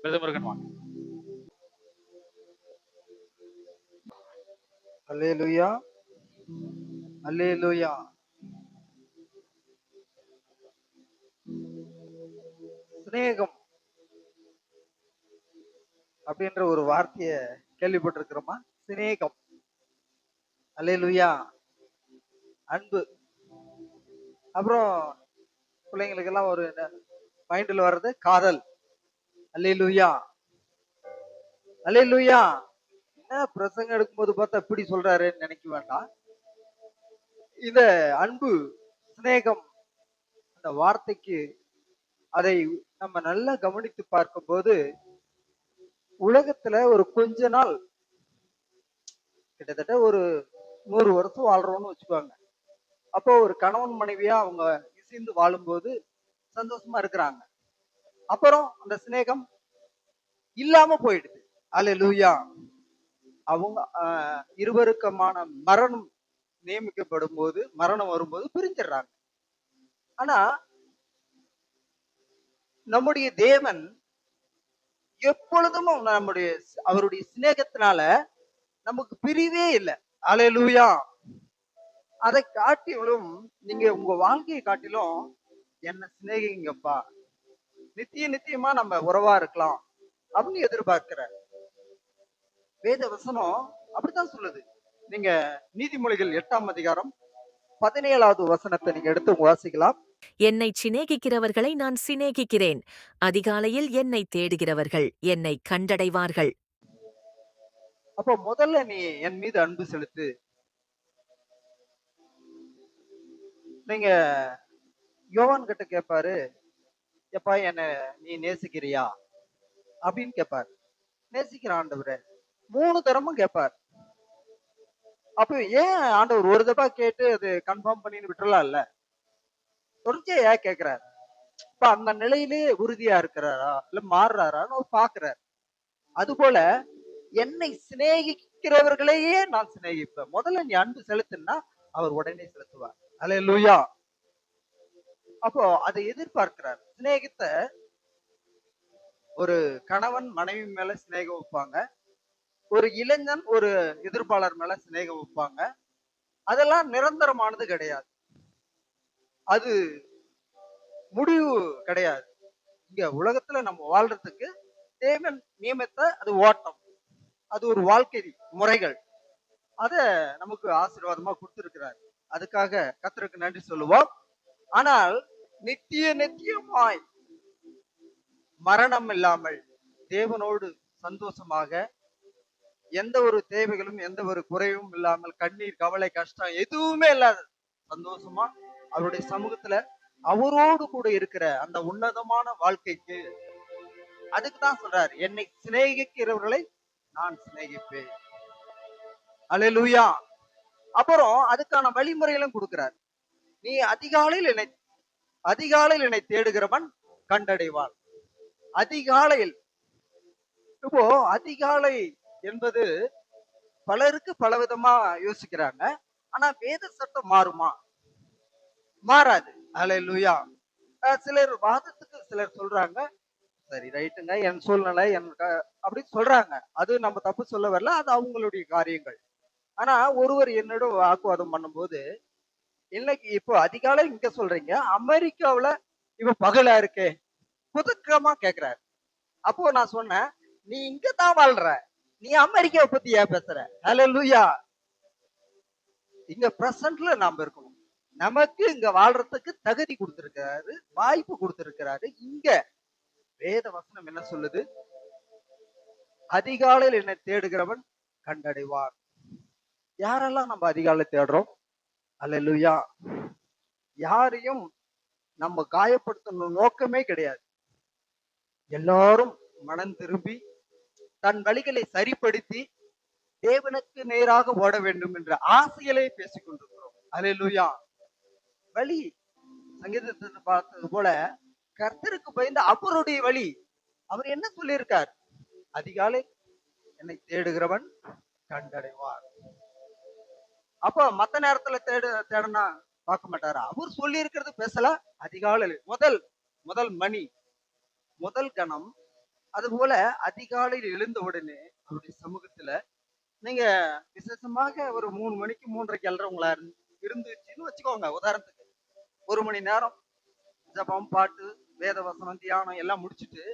பிரதமருகன் வாங்க. அல்லேலூயா, அல்லேலூயா. சிநேகம் அப்படின்ற ஒரு வார்த்தைய கேள்விப்பட்டிருக்கிறோமா? சிநேகம், அல்லேலூயா, அன்பு. அப்புறம் பிள்ளைங்களுக்கு எல்லாம் ஒரு மைண்ட்ல வர்றது காதல். அல்லேலூயா, அல்லேலூயா. என்ன பிரசங்கம் எடுக்கும்போது பார்த்தா இப்படி சொல்றாருன்னு நினைக்க வேண்டாம். இந்த அன்பு, சிநேகம், அந்த வார்த்தைக்கு அதை நம்ம நல்லா கவனித்து பார்க்கும்போது உலகத்துல ஒரு கொஞ்ச நாள், கிட்டத்தட்ட ஒரு 100 வருஷம் வாழ்றோம்னு வச்சுக்கோங்க. அப்போ ஒரு கணவன் மனைவியா அவங்க இசைந்து வாழும்போது சந்தோஷமா இருக்கிறாங்க. அப்புறம் அந்த சிநேகம் இல்லாம போயிடுது. அல்லேலூயா. அவங்க இருவருக்குமான மரணம் நியமிக்கப்படும் போது, மரணம் வரும்போது பிரிஞ்சிடுறாங்க. ஆனா நம்முடைய தேவன் எப்பொழுதும் அவருடைய சிநேகத்தினால நமக்கு பிரிவே இல்லை. அல்லேலூயா. அதை காட்டிலும் நீங்க உங்க வாழ்க்கையை காட்டிலும் என்ன சிநேகிங்கப்பா, நித்தியமா நம்ம உறவா இருக்கலாம் அப்படின்னு எதிர்பார்க்கிற வேத வசனம் அப்படித்தான் சொல்லுது. நீங்க நீதிமொழிகள் 8ஆம் அதிகாரம் 17வது வசனத்தை நீங்க எடுத்து வாசிக்கலாம். என்னை சிநேகிக்கிறவர்களை நான் சிநேகிக்கிறேன். அதிகாலையில் என்னை தேடுகிறவர்கள் என்னை கண்டடைவார்கள். அப்போ முதல்ல நீ என் மீது அன்பு செலுத்து. நீங்க யோவான் கிட்ட கேட்பாரு, எப்பா என்ன நீ நேசிக்கிறியா அப்படின்னு கேட்பாரு. நேசிக்கிற ஆண்டவரே 3 தரமும் கேட்பார். அப்ப ஏன் ஆண்டவர் ஒரு தடவை கேட்டு அது கன்ஃபார்ம் பண்ணி விட்டுறலாம் இல்ல, தொடர்ச்சியா ஏன் கேட்கிறாரு? இப்ப அந்த நிலையிலே உறுதியா இருக்கிறாரா இல்ல மாறுறாரான்னு அவர் பாக்குறாரு. அது போல என்னை சிநேகிக்கிறவர்களையே நான் சிநேகிப்பேன். முதல்ல நீ அன்பு செலுத்துனா அவர் உடனே செலுத்துவார். அல்லேலூயா. அப்போ அதை எதிர்பார்க்கிறார். சிநேகத்தை ஒரு கணவன் மனைவி மேல சிநேகம் வைப்பாங்க. ஒரு இளைஞன் ஒரு எதிர்ப்பாளர் மேல சிநேகம் வைப்பாங்க. அதெல்லாம் நிரந்தரமானது கிடையாது. அது முடிவு கிடையாது. இங்க உலகத்துல நம்ம வாழ்றதுக்கு தேவன் நியமித்த அது ஓட்டம். அது ஒரு வாழ்க்கை முறைகள். அத நமக்கு ஆசீர்வாதமா கொடுத்திருக்கிறார். அதுக்காக கர்த்தருக்கு நன்றி சொல்லுவோம். ஆனால் நித்தியமாய் மரணம் இல்லாமல் தேவனோடு சந்தோஷமாக எந்த ஒரு தேவைகளும் எந்த ஒரு குறைவும் இல்லாமல் கண்ணீர் கவலை கஷ்டம் எதுவுமே இல்லாத சந்தோஷமா அவருடைய சமூகத்துல அவரோடு கூட இருக்கிற அந்த உன்னதமான வாழ்க்கைக்கு அதுக்குதான் சொல்றாரு, என்னை சிநேகிக்கிறவர்களை நான் சிநேகிப்பேன். அல்லேலூயா. அப்புறம் அதுக்கான வழிமுறைகளும் கொடுக்கிறார். நீ அதிகாலையில் என்னை தேடுகிறவன் கண்டடைவான். அதிகாலையில். இப்போ அதிகாலை என்பது பலருக்கு பலவிதமா யோசிக்கிறாங்க. ஆனா வேத சட்டம் மாறுமா? மாறாது. அல்லேலூயா. சிலர் வாதத்துக்கு சிலர் சொல்றாங்க, சரி ரைட்டுங்க, என் சூழ்நிலை எனக்கு அப்படி சொல்றாங்க. அது நம்ம தப்பு சொல்ல வரல, அது அவங்களுடைய காரியங்கள். ஆனா ஒருவர் என்னோட வாக்குவாதம் பண்ணும்போது, இன்னைக்கு இப்போ அதிகாலை இங்க சொல்றீங்க, அமெரிக்காவுல இப்ப பகலா இருக்கே, புதுக்கமா கேக்குறாரு. அப்போ நான் சொன்னேன், நீ இங்க தான் வாழ்ற, நீ அமெரிக்காவை பத்தி ஏன் பேசுற? அல்லேலூயா. இங்க பிரசன்ட்ல நாம இருக்கணும். நமக்கு இங்க வாழ்றதுக்கு தகுதி கொடுத்திருக்கிறாரு, வாய்ப்பு கொடுத்திருக்கிறாரு. இங்க வேத வசனம் என்ன சொல்லுது? அதிகாலையில் என்னை தேடுகிறவன் கண்டடைவார். யாரெல்லாம் நம்ம அதிகாலை தேடுறோம்? அல்லேலூயா. யாரையும் நம்ம காயப்படுத்தணும் நோக்கமே கிடையாது. எல்லாரும் மனம் திரும்பி தன் வழிகளை சரிப்படுத்தி தேவனுக்கு நேராக ஓட வேண்டும் என்ற ஆசைகளை பேசிக் கொண்டிருக்கிறோம். அல்லேலூயா. வழி சங்கீதத்தை பார்த்தது போல கர்த்தருக்கு பயந்து அவருடைய வழி. அவர் என்ன சொல்லியிருக்கார்? அதிகாலை என்னை தேடுகிறவன் கண்டடைவார். அப்ப மத்த நேரத்துல தேடனா பார்க்க மாட்டாரா? அவர் சொல்லி இருக்கிறது பேசல. அதிகாலையில் முதல் மணி, முதல் கணம் அதுபோல அதிகாலையில் எழுந்த உடனே அவருடைய சமூகத்துல நீங்க விசேஷமாக ஒரு 3 மணிக்கு 3:30க்கு எழுறவங்களா இருந்துச்சுன்னு வச்சுக்கோங்க. உதாரணத்துக்கு 1 மணி நேரம் ஜெபம், பாட்டு, வேத வசனம், தியானம் எல்லாம் முடிச்சுட்டு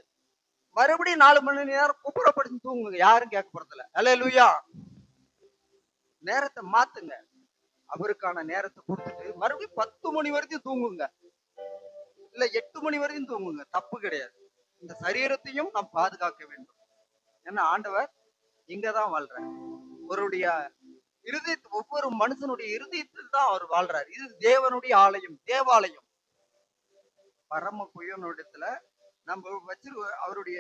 மறுபடியும் 4 மணி நேரம் குப்புறப்படுத்து தூங்குங்க. யாரும் கேட்க போறதில்ல. அல்லேலூயா. நேரத்தை மாத்துங்க. அவருக்கான நேரத்தை கொடுத்துட்டு மறுபடியும் 10 மணி வரைக்கும் தூங்குங்க. இல்ல 8 மணி வரைக்கும் தூங்குங்க. தப்பு கிடையாது. இந்த சரீரத்தையும் நாம் பாதுகாக்க வேண்டும். ஏன்னா ஆண்டவர் இங்கதான் வாழ்றார். அவருடைய ஒவ்வொரு மனுஷனுடைய இருதயத்தில் தான் அவர் வாழ்றார். இது தேவனுடைய ஆலயம், தேவாலயம். பரம குயவனிடத்துல நம்ம அவருடைய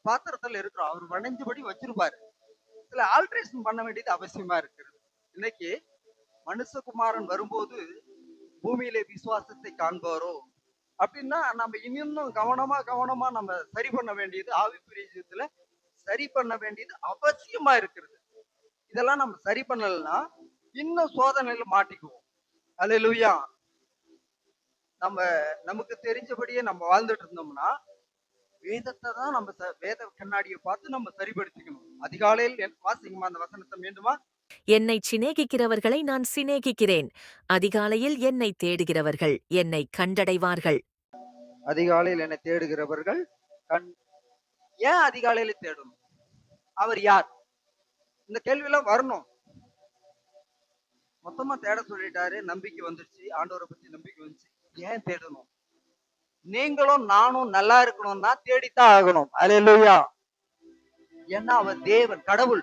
பாத்திரத்துல இருக்கிறோம். அவர் வணைஞ்சபடி வச்சிருப்பாரு. இதுல ஆல்ட்ரேஷன் பண்ண வேண்டியது அவசியமா இருக்கிறது. இன்னைக்கு மனுஷகுமாரன் வரும்போது பூமியிலே விசுவாசத்தை காண்பாரோ அப்படின்னா நம்ம இன்னும் கவனமா நம்ம சரி பண்ண வேண்டியது ஆவிக்குரிய ஜீவிதத்துல சரி பண்ண வேண்டியது அவசியமா இருக்கிறது. இதெல்லாம் நம்ம சரி பண்ணலன்னா இன்னும் சோதனையில மாட்டிக்குவோம். அல்லேலூயா. நமக்கு தெரிஞ்சபடியே நம்ம வாழ்ந்துட்டு இருந்தோம்னா வேதத்தை தான் நம்ம வேத கண்ணாடியை பார்த்து நம்ம சரிப்படுத்திக்கணும். அதிகாலையில் வாசிங்கம்மா அந்த வசனத்தை மீண்டுமா. என்னை சிநேகிக்கிறவர்களை நான் சிநேகிக்கிறேன். அதிகாலையில் என்னை தேடுகிறவர்கள் என்னை கண்டடைவார்கள். அதிகாலையில் என்னை தேடுகிறவர்கள் ஏன் அதிகாலையில தேடணும்? அவர் யார்? இந்த கேள்வி எல்லாம் வரணும். மொத்தமா தேட சொல்லிட்டாரு. நம்பிக்கை வந்துருச்சு. ஆண்டவரை பத்தி நம்பிக்கை வந்துச்சு. ஏன் தேடணும்? நீங்களும் நானும் நல்லா இருக்கணும்னா தேடித்தான் ஆகணும். அல்லேலூயா. ஏன்னா அவர் தேவன், கடவுள்.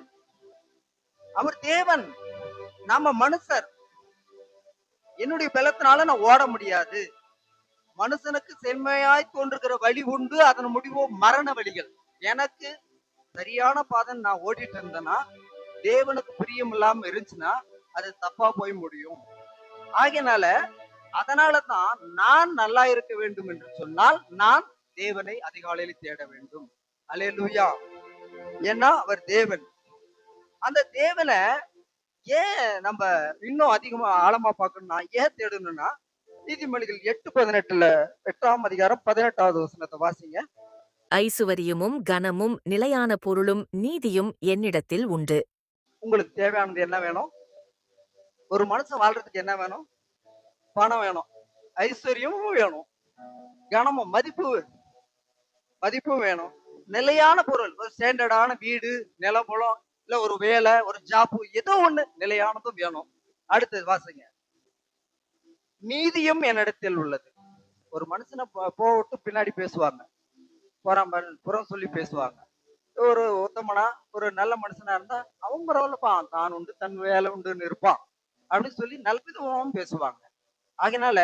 அவர் தேவன். நாம மனுஷர். என்னுடைய பலத்தினால நான் ஓட முடியாது. மனுஷனுக்கு செம்மையாய் தோன்றுகிற வழி உண்டு, அதன் முடிவோ மரண வழிகள். எனக்கு சரியான பாதை நான் ஓடிட்டு இருந்தேன்னா தேவனுக்கு பிரியம் இல்லாம இருந்துச்சுன்னா அது தப்பா போய் முடியும். ஆகையினால அதனாலதான் நான் நல்லா இருக்க வேண்டும் என்று சொன்னால் நான் தேவனை அதிகாலையில் தேட வேண்டும். அல்லேலூயா. ஏன்னா அவர் தேவன். அந்த தேவனை ஏன் நம்ம இன்னும் அதிகமா ஆழமா பார்க்கணும்னா ஏன் தேடணும்னா நீதிமொழிகள் 8:18 8ஆம் அதிகாரம் 18வது வசனத்தை வாசிங்க. ஐசுவரியமும் கனமும் நிலையான பொருளும் நீதியும் என்னிடத்தில் உண்டு. உங்களுக்கு தேவையானது என்ன வேணும்? ஒரு மனுஷன் வாழ்றதுக்கு என்ன வேணும்? பணம் வேணும், ஐஸ்வர்யமும் வேணும், கனமும் மதிப்பும் வேணும், நிலையான பொருள், ஒரு ஸ்டாண்டர்டான வீடு, நிலபுலம், இல்ல ஒரு வேலை, ஒரு ஜாப், ஏதோ ஒண்ணு நிலையானதும் வேணும். அடுத்தது வாசிங்க. நீதியும் என்னிடத்தில் உள்ளது. ஒரு மனுஷனை போட்டு பின்னாடி பேசுவாங்க, புறம் சொல்லி பேசுவாங்க. ஒரு உத்தமனா ஒரு நல்ல மனுஷனா இருந்தா அவங்க பரவாயில்லப்பான், தான் உண்டு தன் வேலை உண்டுன்னு இருப்பான் அப்படின்னு சொல்லி நல்லவிதமாவும் பேசுவாங்க. அதனால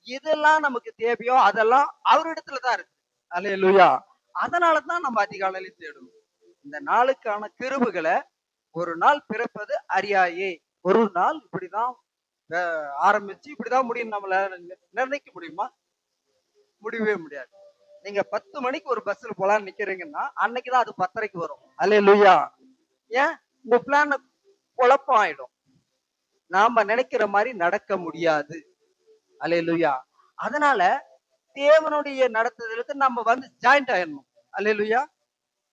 இதெல்லாம் நமக்கு தேவையோ அதெல்லாம் அவரிடத்துலதான் இருக்கு. அல்லேலூயா. அதனாலதான் நம்ம அதிகாலையில தேடணும். இந்த நாளுக்கான கிருபைகளை ஒரு நாள் பிறப்பது அறியாயே. ஒரு நாள் இப்படிதான் ஆரம்பிச்சு இப்படிதான் முடியும் நம்மள நிர்ணயிக்க முடியுமா? முடியவே முடியாது. நீங்க 10 மணிக்கு ஒரு பஸ்ல போலான்னு நிக்கிறீங்கன்னா அன்னைக்குதான் அது 10:30க்கு வரும். அல்லேலூயா. ஏன்? உங்க பிளான் குழப்பம் ஆயிடும். நாம நினைக்கிற மாதிரி நடக்க முடியாது. அல்லேலூயா. அதனால தேவனுடைய நடத்துதலுக்கு நம்ம ஜாயிண்ட் ஆயிடணும். அல்லேலூயா.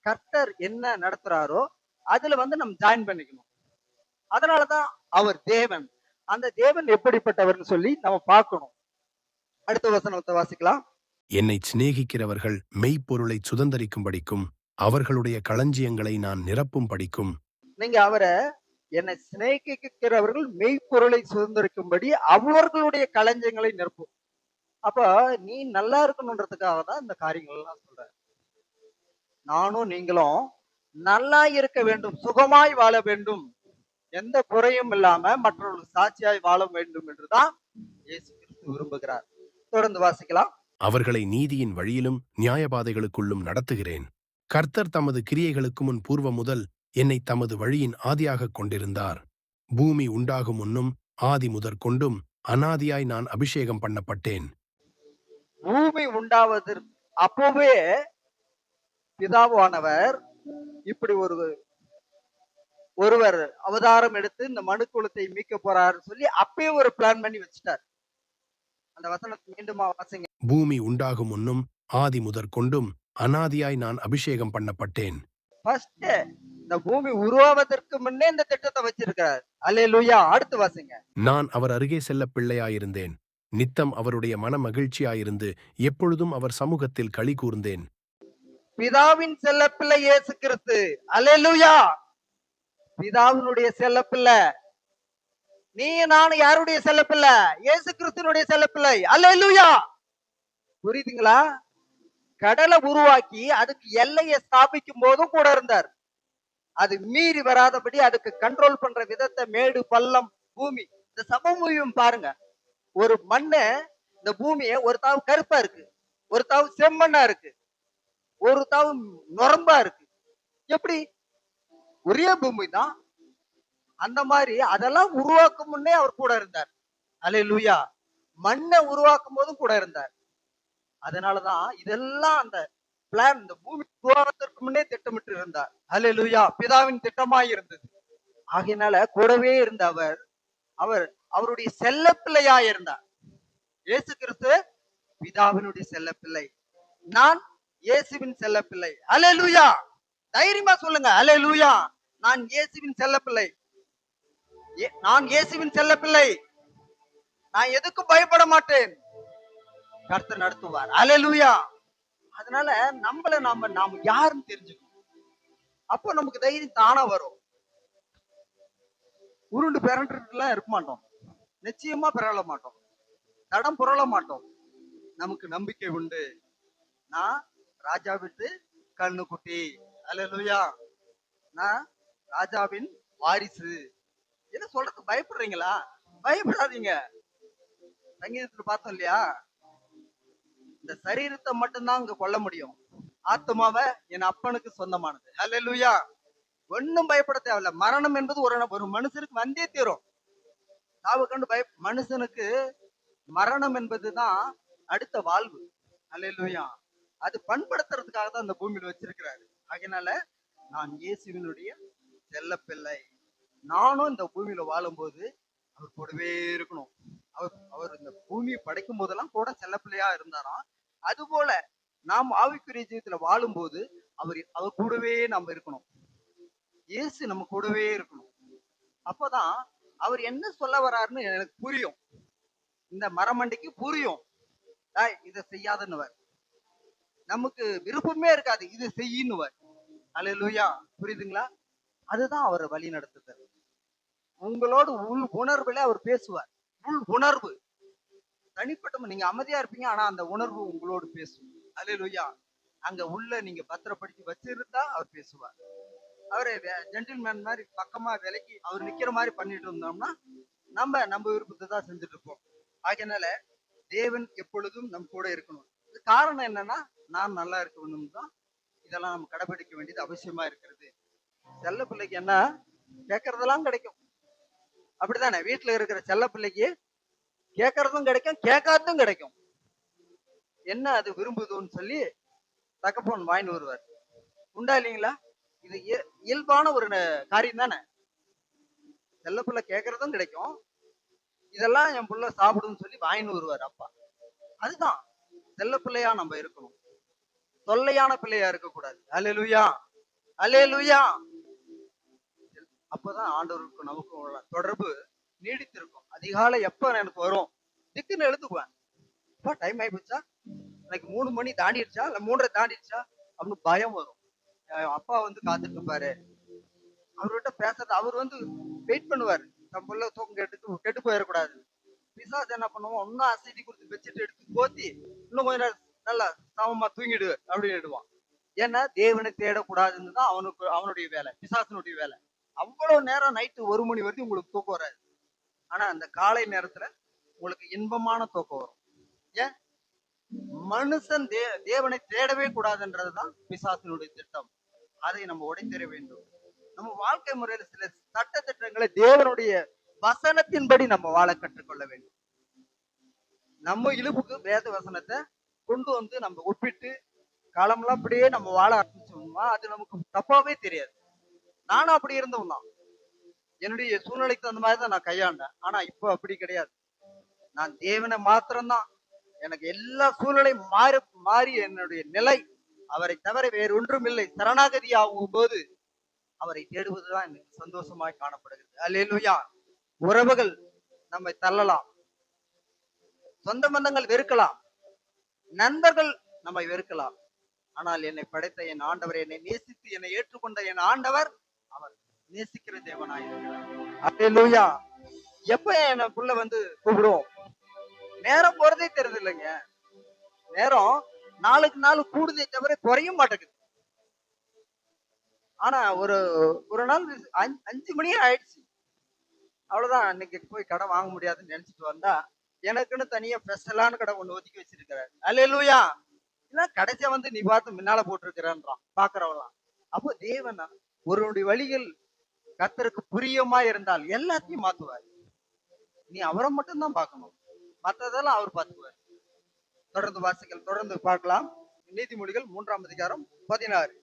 கர்த்தர் என்ன நடத்துறாரோ அதுல நம்ம ஜாயின் பண்ணிக்கணும். அதனாலதான் அவர் தேவன். அந்த தேவன் எப்படிப்பட்டவர்னு சொல்லி நம்ம பார்க்கணும். அடுத்த வசனத்தை வாசிக்கலாம். என்னை சிநேகிக்கிறவர்கள் மெய்ப்பொருளை சுதந்தரிக்கும்படிக்கும் அவர்களுடைய களஞ்சியங்களை நான் நிரப்பும் படிக்கும். நீங்க அவரை என்னை சிநேகிக்கிறவர்கள் மெய்ப்பொருளை சுதந்திரிக்கும்படி அவர்களுடைய களஞ்சியங்களை நிரப்பும். அப்ப நீ நல்லா இருக்கணும்ன்றதுக்காக தான் இந்த காரியங்கள் எல்லாம் சொல்ற. நானும் நீங்களும் நல்லா இருக்க வேண்டும், சுகமாய் வாழ வேண்டும், எந்த குறையும் இல்லாம மற்றவர்களுக்கு சாட்சியாய் வாழ வேண்டும் என்றுதான் இயேசு கிறிஸ்து விரும்புகிறார். தொடர்ந்து வாசிக்கலாம். அவர்களை நீதியின் வழியிலும் நியாயபாதைகளுக்குள்ளும் நடத்துகிறேன். கர்த்தர் தமது கிரியைகளுக்கு முன் பூர்வ முதல் என்னை தமது வழியின் ஆதியாகக் கொண்டிருந்தார். பூமி உண்டாகும் முன்னும் ஆதி முதற்கொண்டும் அனாதியாய் நான் அபிஷேகம் பண்ணப்பட்டேன். பூமி உண்டாவதற்கு அப்பவே பிதாவானவர் இப்படி ஒருவர் அவதாரம் எடுத்து இந்த மனு குலத்தை மீட்க போறாருன்னு சொல்லி அப்பயே ஒரு பிளான் பண்ணி வச்சுட்டார். அந்த வசனத்தை மீண்டுமா வாசிங்க. பூமி உண்டாகும் முன்னும் ஆதி முதற்கொண்டும் அனாதியாய் நான் அபிஷேகம் பண்ணப்பட்டேன். ஃபர்ஸ்ட் இந்த பூமி உருவாவதற்கு முன்னே இந்த திட்டத்தை வச்சிருக்கிறார். அல்லேலூயா. அடுத்து வாசிங்க. நான் அவர் அருகே செல்ல பிள்ளையாயிருந்தேன். நித்தம் அவருடைய மன மகிழ்ச்சியாயிருந்து எப்பொழுதும் அவர் சமூகத்தில் களி கூர்ந்தேன். பிதாவின் செல்லப்பிள்ளை இயேசு கிறிஸ்து. அல்லேலூயா. பிதாவினுடைய செல்லப்பிள்ளை. நீ நான் யாருடைய செல்லப்பிள்ளை? இயேசு கிறிஸ்துனுடைய செல்லப்பிள்ளை. அல்லேலூயா. புரியுதுங்களா? கடலை உருவாக்கி அதுக்கு எல்லையை ஸ்தாபிக்கும் போதும் கூட இருந்தார். அது மீறி வராதபடி அதுக்கு கண்ட்ரோல் பண்ற விதத்தை மேடு பள்ளம் பூமி இந்த சமபூமியும் பாருங்க. ஒரு மண்ணு இந்த பூமியை ஒரு தாவு கருப்பா இருக்கு, ஒரு தாவு செம்மண்ணா இருக்கு, ஒரு தாவு நொரம்பா இருக்கு. எப்படி? ஒரே பூமி தான். அந்த மாதிரி அதெல்லாம் உருவாக்கும் முன்னே அவர் கூட இருந்தார். அல்லேலூயா. மண்ணை உருவாக்கும் போதும் கூட இருந்தார். அதனாலதான் இதெல்லாம் அந்த பிளான் இந்த பூமி உருவாவதற்கு முன்னே திட்டமிட்டு இருந்தார். அல்லேலூயா. பிதாவின் திட்டமாய் இருந்தது. ஆகையினால கூடவே இருந்த அவர் அவருடைய செல்ல பிள்ளையாய் இருந்தார். இயேசு கிறிஸ்து பிதாவினுடைய செல்ல பிள்ளை, நான் இயேசுவின் செல்ல பிள்ளை. அல்லேலூயா. தைரியமா சொல்லுங்க. அல்லேலூயா. நான் இயேசுவின் செல்ல பிள்ளை. நான் இயேசுவின் செல்ல பிள்ளை. நான் எதுக்கும் பயப்பட மாட்டேன். கர்த்தர் நடத்துவார். அல்லேலூயா. அதனால நாம யாருன்னு தெரிஞ்சுக்கணும். அப்போ நமக்கு தைரியம் தானா வரும். உருண்டு பிறண்டுலாம் இருக்க மாட்டோம். நிச்சயமா பிறள மாட்டோம். தடம் புரள மாட்டோம். நமக்கு நம்பிக்கை உண்டு. நான் ராஜா விட்டு கண்ணுக்குட்டி. அல்லேலூயா. நான் ராஜாவின் வாரிசு. என்ன சொல்றது? பயப்படுறீங்களா? பயப்படாதீங்க. சங்கீதத்துல பார்த்தோம் இல்லையா? இந்த சரீரத்தை மட்டும்தான் அங்க கொல்ல முடியும், ஆத்மாவை என் அப்பனுக்கு சொந்தமானது. அல்லேலூயா. ஒன்னும் பயப்பட தேவையில்ல. மரணம் என்பது ஒரு மனுஷனுக்கு வந்தே தீரும். சாவு கண்டு மனுஷனுக்கு மரணம் என்பதுதான் அடுத்த வாழ்வு. அல்லேலூயா. அது பண்படுத்துறதுக்காக தான் இந்த பூமியில வச்சிருக்கிறாரு. அதனால நான் இயேசுவினுடைய செல்ல பிள்ளை. நானும் இந்த பூமியில வாழும்போது அவர் கூடவே இருக்கணும். அவர் இந்த பூமியை படைக்கும் போதெல்லாம் கூட செல்ல பிள்ளையா இருந்தாராம். அது போல நாம் ஆவிக்குரிய ஜீவிதத்துல வாழும்போது அவர் கூடவே நம்ம இருக்கணும். இயேசு நம்ம கூடவே இருக்கணும். அப்பதான் அவர் என்ன சொல்ல வர்றாருன்னு எனக்கு புரியும். இந்த மரமண்டைக்கு புரியும். இதை செய்யாதன்னுவர். நமக்கு விருப்பமே இருக்காது, இது செய்யின்னுவர். அல்லேலூயா. புரியுதுங்களா? அதுதான் அவர் வழி நடத்துதல். உங்களோட உள் உணர்வுல அவர் பேசுவார். உள் உணர்வு தனிப்பட்ட, நீங்க அமைதியா இருப்பீங்க, ஆனா அந்த உணர்வு உங்களோடு பேசும். அல்லேலூயா. அங்க உள்ள நீங்க பத்திரப்படுத்தி வச்சிருந்தா அவர் பேசுவார். அவரை ஜென்டில்மேன் மாதிரி பக்கமா விலைக்கு அவர் நிக்கிற மாதிரி பண்ணிட்டு இருந்தோம்னா நம்ம விருப்பத்தை தான் செஞ்சுட்டு இருப்போம். ஆகையினால தேவன் எப்பொழுதும் நம் கூட இருக்கணும். இது காரணம் என்னன்னா, நான் நல்லா இருக்கணும் தான் இதெல்லாம் நம்ம கடைபிடிக்க வேண்டியது அவசியமா இருக்கிறது. செல்ல பிள்ளைக்கு என்ன கேட்கறதெல்லாம் கிடைக்கும். அப்படித்தானே? வீட்டுல இருக்கிற செல்ல பிள்ளைக்கு கேட்கறதும் கிடைக்கும், கேட்காததும் கிடைக்கும். என்ன அது விரும்புதுன்னு சொல்லி தகப்பன் வாங்கிட்டு வருவார். உண்டா இல்லைங்களா? இது இயல்பான ஒரு காரியம் தானே. செல்ல பிள்ளை கேட்கறதும் கிடைக்கும், இதெல்லாம் என் பிள்ளை சாப்பிடுன்னு சொல்லி வாங்கிட்டு வருவார் அப்பா. அதுதான் செல்ல பிள்ளையா நம்ம இருக்கணும். தொல்லையான பிள்ளையா இருக்கக்கூடாது. அல்லேலூயா. அல்லேலூயா. அப்பதான் ஆண்டவருக்கும் நமக்கும் உள்ள தொடர்பு நீடித்திருக்கும். அதிகாலை எப்ப எனக்கு வரும், திக்குன்னு எழுதுக்குவேன். அப்பா டைம் ஆயிப்போச்சா, எனக்கு 3 மணி தாண்டிடுச்சா, இல்ல 3:30 தாண்டிடுச்சா அப்படின்னு பயம் வரும். அப்பா வந்து காத்துட்டு இருப்பாரு. அவர்கிட்ட பேசுறது, அவர் வந்து வெயிட் பண்ணுவாரு. நம்ம பிள்ளை தூக்கம் கெட்டு போயிடக்கூடாது. பிசாசு என்ன பண்ணுவோம், இன்னும் அசைதி கொடுத்து வச்சுட்டு எடுத்து போத்தி இன்னும் கொஞ்ச நேரம் நல்லா சமமா தூங்கிடு அப்படின்னு. ஏன்னா தேவனை தேடக்கூடாதுன்னு தான் அவனுடைய வேலை, பிசாசனுடைய வேலை. அவ்வளவு நேரம் நைட்டு 1 மணி வரைக்கும் உங்களுக்கு தூக்கம் வராது. ஆனா அந்த காலை நேரத்துல உங்களுக்கு இன்பமான தூக்கம் வரும். ஏன்? மனுஷன் தேவனை தேடவே கூடாதுன்றதுதான் பிசாசனுடைய திட்டம். அதை நம்ம உடைத்தெற வேண்டும். நம்ம வாழ்க்கை முறையில சில சட்ட திட்டங்களை தேவனுடைய வசனத்தின்படி நம்ம வாழ கற்றுக்கொள்ள வேண்டும். நம்ம இழுப்புக்கு வேத வசனத்தை கொண்டு வந்து நம்ம ஒப்பிட்டு காலம்லாம் அப்படியே நம்ம வாழ ஆரம்பிச்சோம்னா அது நமக்கு தப்பாவே தெரியாது. நானும் அப்படி இருந்தவன் தான். என்னுடைய சூழ்நிலைக்கு தகுந்த மாதிரி தான் நான் கையாண்டேன். ஆனா இப்போ அப்படி கிடையாது. நான் தேவனை மாத்திரம்தான். எனக்கு எல்லா சூழ்நிலையும் மாறி என்னுடைய நிலை அவரை தவிர வேறு ஒன்றும் இல்லை. சரணாகதி ஆகும் போது அவரை தேடுவதுதான் எனக்கு சந்தோஷமாய் காணப்படுகிறது. அல்லேலூயா. உறவுகள் நம்மை தள்ளலாம், சொந்த பந்தங்கள் வெறுக்கலாம், நண்பர்கள் நம்மை வெறுக்கலாம். ஆனால் என்னை படைத்த என் ஆண்டவர், என்னை நேசித்து என்னை ஏற்றுக்கொண்ட என் ஆண்டவர், அவர் நேசிக்கிற தேவனாயிருக்கிறார். அல்லேலூயா. எப்ப எனக்குள்ள வந்து கூப்பிடுவோம், நேரம் போறதே தெரியுது இல்லைங்க. நேரம் நாளுக்கு நாள் கூடுதே தவிர குறைய மாட்டேங்குது. ஆனா ஒரு ஒரு நாள் 5 மணி ஆயிடுச்சு, அவ்வளவுதான். அன்னைக்கு போய் கடை வாங்க முடியாதுன்னு நினைச்சிட்டு வந்தா, எனக்குன்னு தனியா ஸ்பெஷலான கடை ஒண்ணு ஒதுக்கி வச்சிருக்கிறாரு. அல்லேலூயா. இல்ல கடைசியா வந்து நீ பார்த்து முன்னால போட்டிருக்கிறான்றான் பாக்குறவெல்லாம். அப்போ தேவன் ஒருவனுடைய வழிகள் கர்த்தருக்கு பிரியமா இருந்தால் எல்லாத்தையும் மாத்துவார். நீ அவரை மட்டும்தான் பார்க்கணும், மற்றதெல்லாம் அவர் பார்த்துக்குவார். தொடர்ந்து வாசிகள், தொடர்ந்து பார்க்கலாம். நீதிமொழிகள் 3ஆம் அதிகாரம் 16.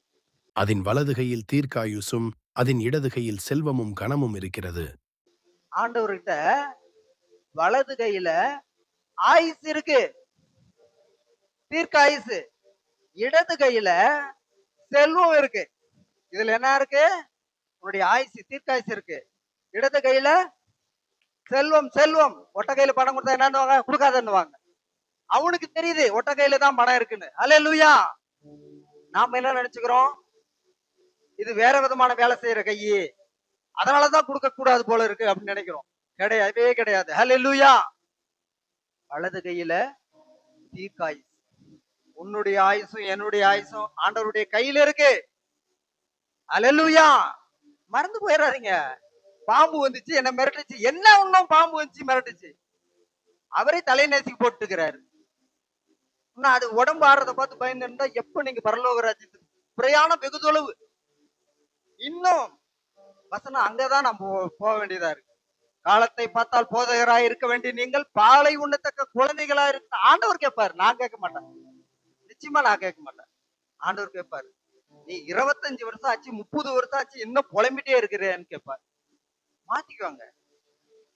அதன் வலது கையில் தீர்க்காயுசும் அதன் இடது கையில் செல்வமும் கனமும் இருக்கிறது. ஆண்டவர்கிட்ட வலது கையில ஆயுசு இருக்கு, தீர்க்காயுசு. இடது கையில செல்வம் இருக்கு. இதுல என்ன இருக்கு? உன்னுடைய ஆயுசு, தீர்க்காயுசு இருக்கு. இடது கையில செல்வம். செல்வம் ஒட்ட கையில பணம் கொடுத்தா என்னன்னு கொடுக்காதன்னுவாங்க. அவனுக்கு தெரியுது ஒட்ட கையில தான் பணம் இருக்குன்னு. அல்லேலூயா. நாம என்ன நினைச்சுக்கிறோம், இது வேற விதமான வேலை செய்யற கையே, அதனாலதான் கொடுக்க கூடாது போல இருக்கு அப்படின்னு நினைக்கிறோம். கிடையவே கிடையாது. அல்லேலூயா. வலது கையில தீர்க்காயுசு. உன்னுடைய ஆயுசும் என்னுடைய ஆயுசும் ஆண்டவருடைய கையில இருக்கு. அல்லேலூயா. மறந்து போயிடாதீங்க. பாம்பு வந்துச்சு, என்ன மிரட்டுச்சு. என்ன ஒண்ணும் பாம்பு வந்துச்சு மிரட்டுச்சு, அவரே தலைநேசிக்கு போட்டுக்கிறாரு. அது உடம்பு ஆடுறத பார்த்து பயந்து இருந்தா எப்ப நீங்க பரலோக ராஜ்யத்துக்கு பிரயாணம் வெகு தொலைவு. இன்னும் வசனம் அங்கதான் நம்ம போக வேண்டியதா இருக்கு. காலத்தை பார்த்தால் போதகராய் இருக்க வேண்டிய நீங்கள் பாலை உண்ணத்தக்க குழந்தைகளா இருக்க. ஆண்டவர் கேட்பாரு, நான் கேட்க மாட்டேன். நிச்சயமா நான் கேட்க மாட்டேன். ஆண்டவர் கேட்பாரு, நீ 25 வருஷம் ஆச்சு, 30 வருஷம் ஆச்சு, இன்னும் புலம்பிட்டே இருக்கிறேன்னு கேட்பாரு. மாத்திக்குவாங்க.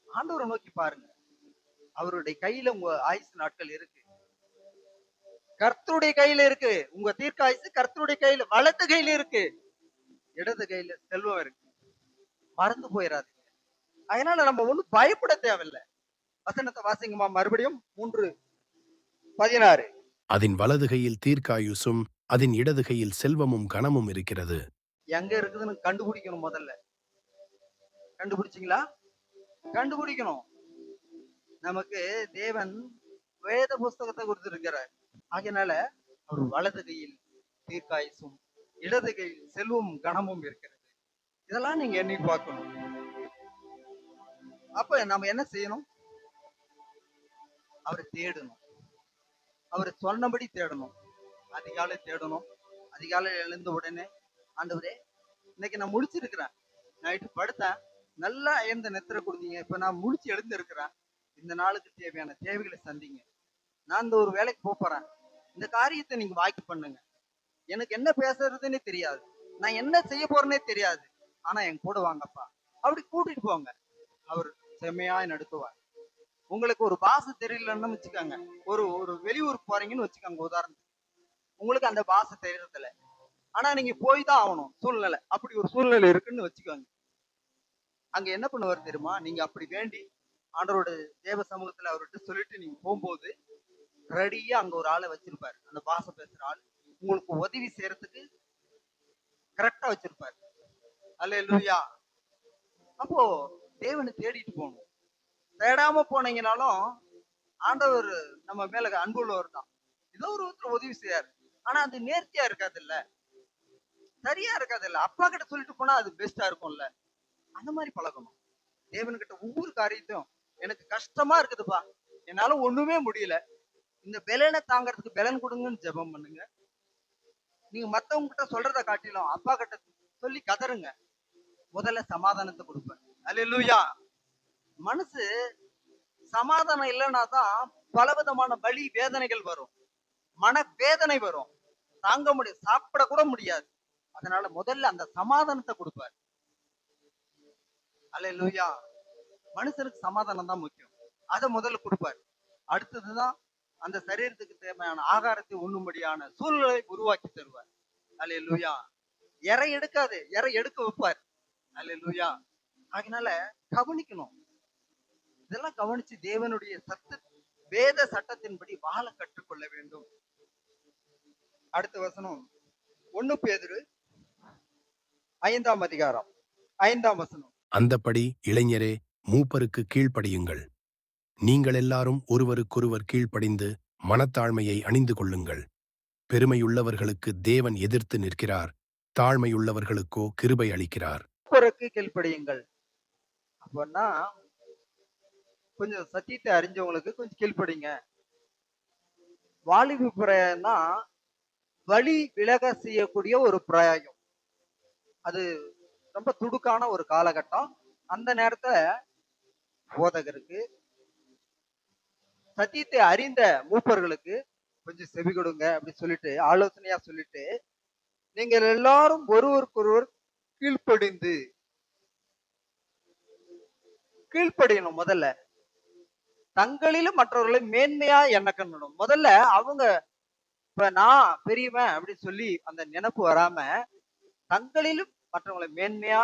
ஆண்டவரை நோக்கி பாருங்க. அவருடைய கையில உங்க ஆயுசு நாட்கள் இருக்கு, கர்த்தருடைய கையில இருக்கு. உங்க தீர்க்காயுசு கர்த்தருடைய கையில, வலது கையில இருக்கு, இடது கையில செல்வம் இருக்கு. மறந்து போயிடாதீங்க. அதனால நம்ம ஒண்ணும் பயப்பட தேவையில்லை. வசனத்தை வாசிங்கம்மா மறுபடியும் 3:16. அதன் வலது கையில் தீர்க்காயுசும் அதன் இடது கையில் செல்வமும் கனமும் இருக்கிறது. எங்க இருக்குதுன்னு கண்டுபிடிக்கணும். முதல்ல கண்டுபிடிச்சிங்களா? கண்டுபிடிக்கணும். நமக்கு தேவன் வேத புஸ்தகத்தை கொடுத்திருக்கிறார். ஆகையினால அவர் வலது கையில் தீர்க்காயுசும் இடது கையில் செல்வமும் கனமும் இருக்கிறது. இதெல்லாம் நீங்க எண்ணி பார்க்கணும். அப்ப நம்ம என்ன செய்யணும்? அவரை தேடணும். அவரை சொன்னபடி தேடணும். அதிகாலை தேடணும். அதிகாலை எழுந்த உடனே, ஆண்டவரே இன்னைக்கு நான் முழிச்சிருக்கிறேன், நைட்டு படுத்தேன், நல்லா எழுந்த நெத்திர கொடுத்தீங்க, இப்ப நான் முழிச்சு எழுந்து இருக்கிறேன், இந்த நாளுக்கு தேவையான தேவைகளை சந்திங்க. நான் இந்த ஒரு வேலைக்கு போறேன், இந்த காரியத்தை நீங்க வாய்க்கு பண்ணுங்க. எனக்கு என்ன பேசுறதுன்னே தெரியாது, நான் என்ன செய்ய போறேன்னே தெரியாது, ஆனா என் கூட வாங்கப்பா, அப்படி கூட்டிட்டு போங்க. அவர் செம்மையாய் நடத்துவார். உங்களுக்கு ஒரு பாஷை தெரியலன்னு வச்சுக்கோங்க, ஒரு வெளியூருக்கு போறீங்கன்னு வச்சுக்கோங்க உதாரணத்துக்கு, உங்களுக்கு அந்த பாஷை தெரியறதில்ல, ஆனா நீங்க போய் தான் ஆகணும் சூழ்நிலை, அப்படி ஒரு சூழ்நிலை இருக்குன்னு வச்சுக்கோங்க. அங்க என்ன பண்ணுவார் தெரியுமா? நீங்க அப்படி வேண்டி ஆண்டவரோட தேவ சமூகத்துல அவர்கிட்ட சொல்லிட்டு நீங்க போகும்போது ரெடியா அங்க ஒரு ஆளை வச்சிருப்பாரு, அந்த பாஷை பேசுற ஆள் உங்களுக்கு உதவி செய்யறதுக்கு கரெக்டா வச்சிருப்பாரு. அல்லேலூயா. அப்போ தேவனை தேடிட்டு போகணும். தேடாம போனீங்கனாலும் ஆண்டவர் நம்ம மேல அன்புள்ளவர் தான், ஏதோ ஒரு ஒருத்தர் உதவி செய்யாரு. ஆனா அது நேர்த்தியா இருக்காது இல்ல, சரியா இருக்காது இல்ல. அப்பா கிட்ட சொல்லிட்டு போனா அது பெஸ்டா இருக்கும்ல. அந்த மாதிரி பழகணும். தேவன்கிட்ட ஒவ்வொரு காரியத்தையும், எனக்கு கஷ்டமா இருக்குதுப்பா, என்னால ஒண்ணுமே முடியல, இந்த பெலனை தாங்கறதுக்கு பெலன் கொடுங்கன்னு ஜெபம் பண்ணுங்க. நீங்க மத்தவங்க கிட்ட சொல்றத காட்டிலும் அப்பா கிட்ட சொல்லி கதறுங்க. முதல்ல சமாதானத்தை கொடுப்பேன். அல்லேலூயா. மனசு சமாதானம் இல்லைன்னா தான் பலவிதமான வலி வேதனைகள் வரும், மன வேதனை வரும், தாங்க முடியும், சாப்பிட கூட முடியாது. அதனால முதல்ல அந்த சமாதானத்தை கொடுப்பார். அல்லேலூயா. மனுஷனுக்கு சமாதானம் தான் முக்கியம், அதை முதல்ல கொடுப்பார். அடுத்ததுதான் அந்த சரீரத்துக்கு தேவையான ஆகாரத்தை உண்ணும்படியான சூழ்நிலை உருவாக்கி தருவார். அல்லேலூயா. இறை எடுக்காது, இறை எடுக்க வைப்பார். அல்லேலூயா. அதனால கவனிக்கணும். இதெல்லாம் கவனிச்சு தேவனுடைய வேத சட்டத்தின்படி வாழ கற்றுக்கொள்ள வேண்டும். அடுத்த வசனம் 1 பேதுரு 5ஆம் அதிகாரம் 5ஆம் வசனம். அந்தப்படி இளைஞரே, மூப்பருக்கு கீழ்ப்படியுங்கள். நீங்கள் எல்லாரும் ஒருவருக்கொருவர் கீழ்ப்படிந்து மனத்தாழ்மையை அணிந்து கொள்ளுங்கள். பெருமையுள்ளவர்களுக்கு தேவன் எதிர்த்து நிற்கிறார், தாழ்மையுள்ளவர்களுக்கோ கிருபை அளிக்கிறார். மூப்பருக்கு கீழ்ப்படியுங்கள். அப்பன்னா கொஞ்சம் சத்தியத்தை அறிஞ்சவங்களுக்கு கொஞ்சம் கீழ்ப்படிங்க. வாலிபு பிராயம்னா வழி விலக செய்யக்கூடிய ஒரு பிராயம். அது ரொம்ப துடுக்கான ஒரு காலகட்டம். அந்த நேரத்துல போதகருக்கு, சத்தியத்தை அறிந்த மூப்பர்களுக்கு கொஞ்சம் செவி கொடுங்க அப்படின்னு சொல்லிட்டு ஆலோசனையா சொல்லிட்டு, நீங்கள் எல்லாரும் ஒருவருக்கொருவர் கீழ்ப்படியணும். முதல்ல தங்களிலும் மற்றவர்களை மேன்மையா எண்ணக்கணும். முதல்ல அவங்க இப்ப நான் பெரியவன் அப்படின்னு சொல்லி அந்த நினைப்பு வராம, தங்களிலும் மற்றவங்களை மேன்மையா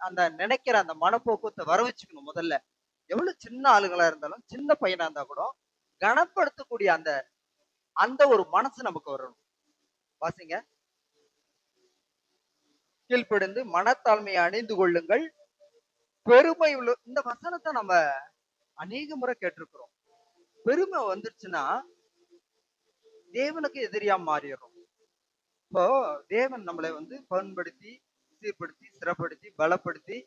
அந்த நினைக்கிற அந்த மனப்போக்கத்தை வர வச்சுக்கணும். முதல்ல எவ்வளவு சின்ன ஆளுங்களா இருந்தாலும், சின்ன பையனா இருந்தா கூட கனப்படுத்தக்கூடிய அந்த அந்த ஒரு மனசு நமக்கு வரணும். வாசிங்க. கீழ்ப்படிந்து மனத்தாழ்மையை அணிந்து கொள்ளுங்கள். பெருமை உள்ள இந்த வசனத்தை நம்ம அநேக முறை கேட்டிருக்கிறோம். பெருமை வந்துருச்சுன்னா தேவனுக்கு எதிரியா மாறிடுறோம். இப்போ தேவன் நம்மளை பண்படுத்தி, சீர்படுத்தி, சிறப்படுத்தி, பலப்படுத்தி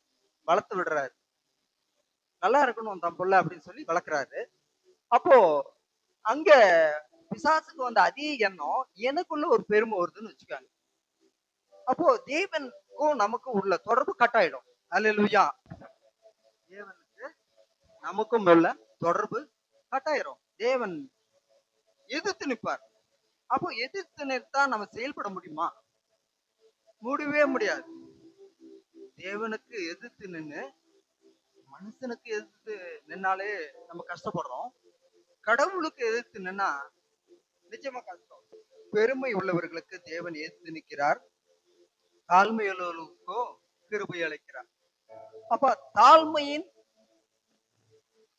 வளர்த்து விடுறாரு. நல்லா இருக்கணும் தன் புள்ள அப்படின்னு சொல்லி வளர்க்குறாரு. அப்போ அங்க பிசாசுக்கு வந்த அதே எண்ணம் எனக்குள்ள ஒரு பெருமை வருதுன்னு வச்சுக்காங்க. அப்போ தேவனுக்கும் நமக்கும் உள்ள தொடர்பு கட்டாயிடும். அல்லேலூயா. தேவனுக்கு நமக்கும் உள்ள தொடர்பு கட்டாயிரும். தேவன் எதிர்த்து நிற்பார். அப்போ எதிர்த்து நிறுத்தா நம்ம செயல்பட முடியுமா? முடியவே முடியாது. தேவனுக்கு எதிர்த்து நின்று மனுஷனுக்கு எதிர்த்து நின்னாலே நம்ம கஷ்டப்படுறோம். கடவுளுக்கு எதிர்த்து நின்னா நிச்சயமா கஷ்டம். பெருமை உள்ளவர்களுக்கு தேவன் எதிர்த்து நிற்கிறார், தாழ்மை உள்ளவர்களுக்கோ கிருபை அளிக்கிறார். அப்ப தாழ்மையின்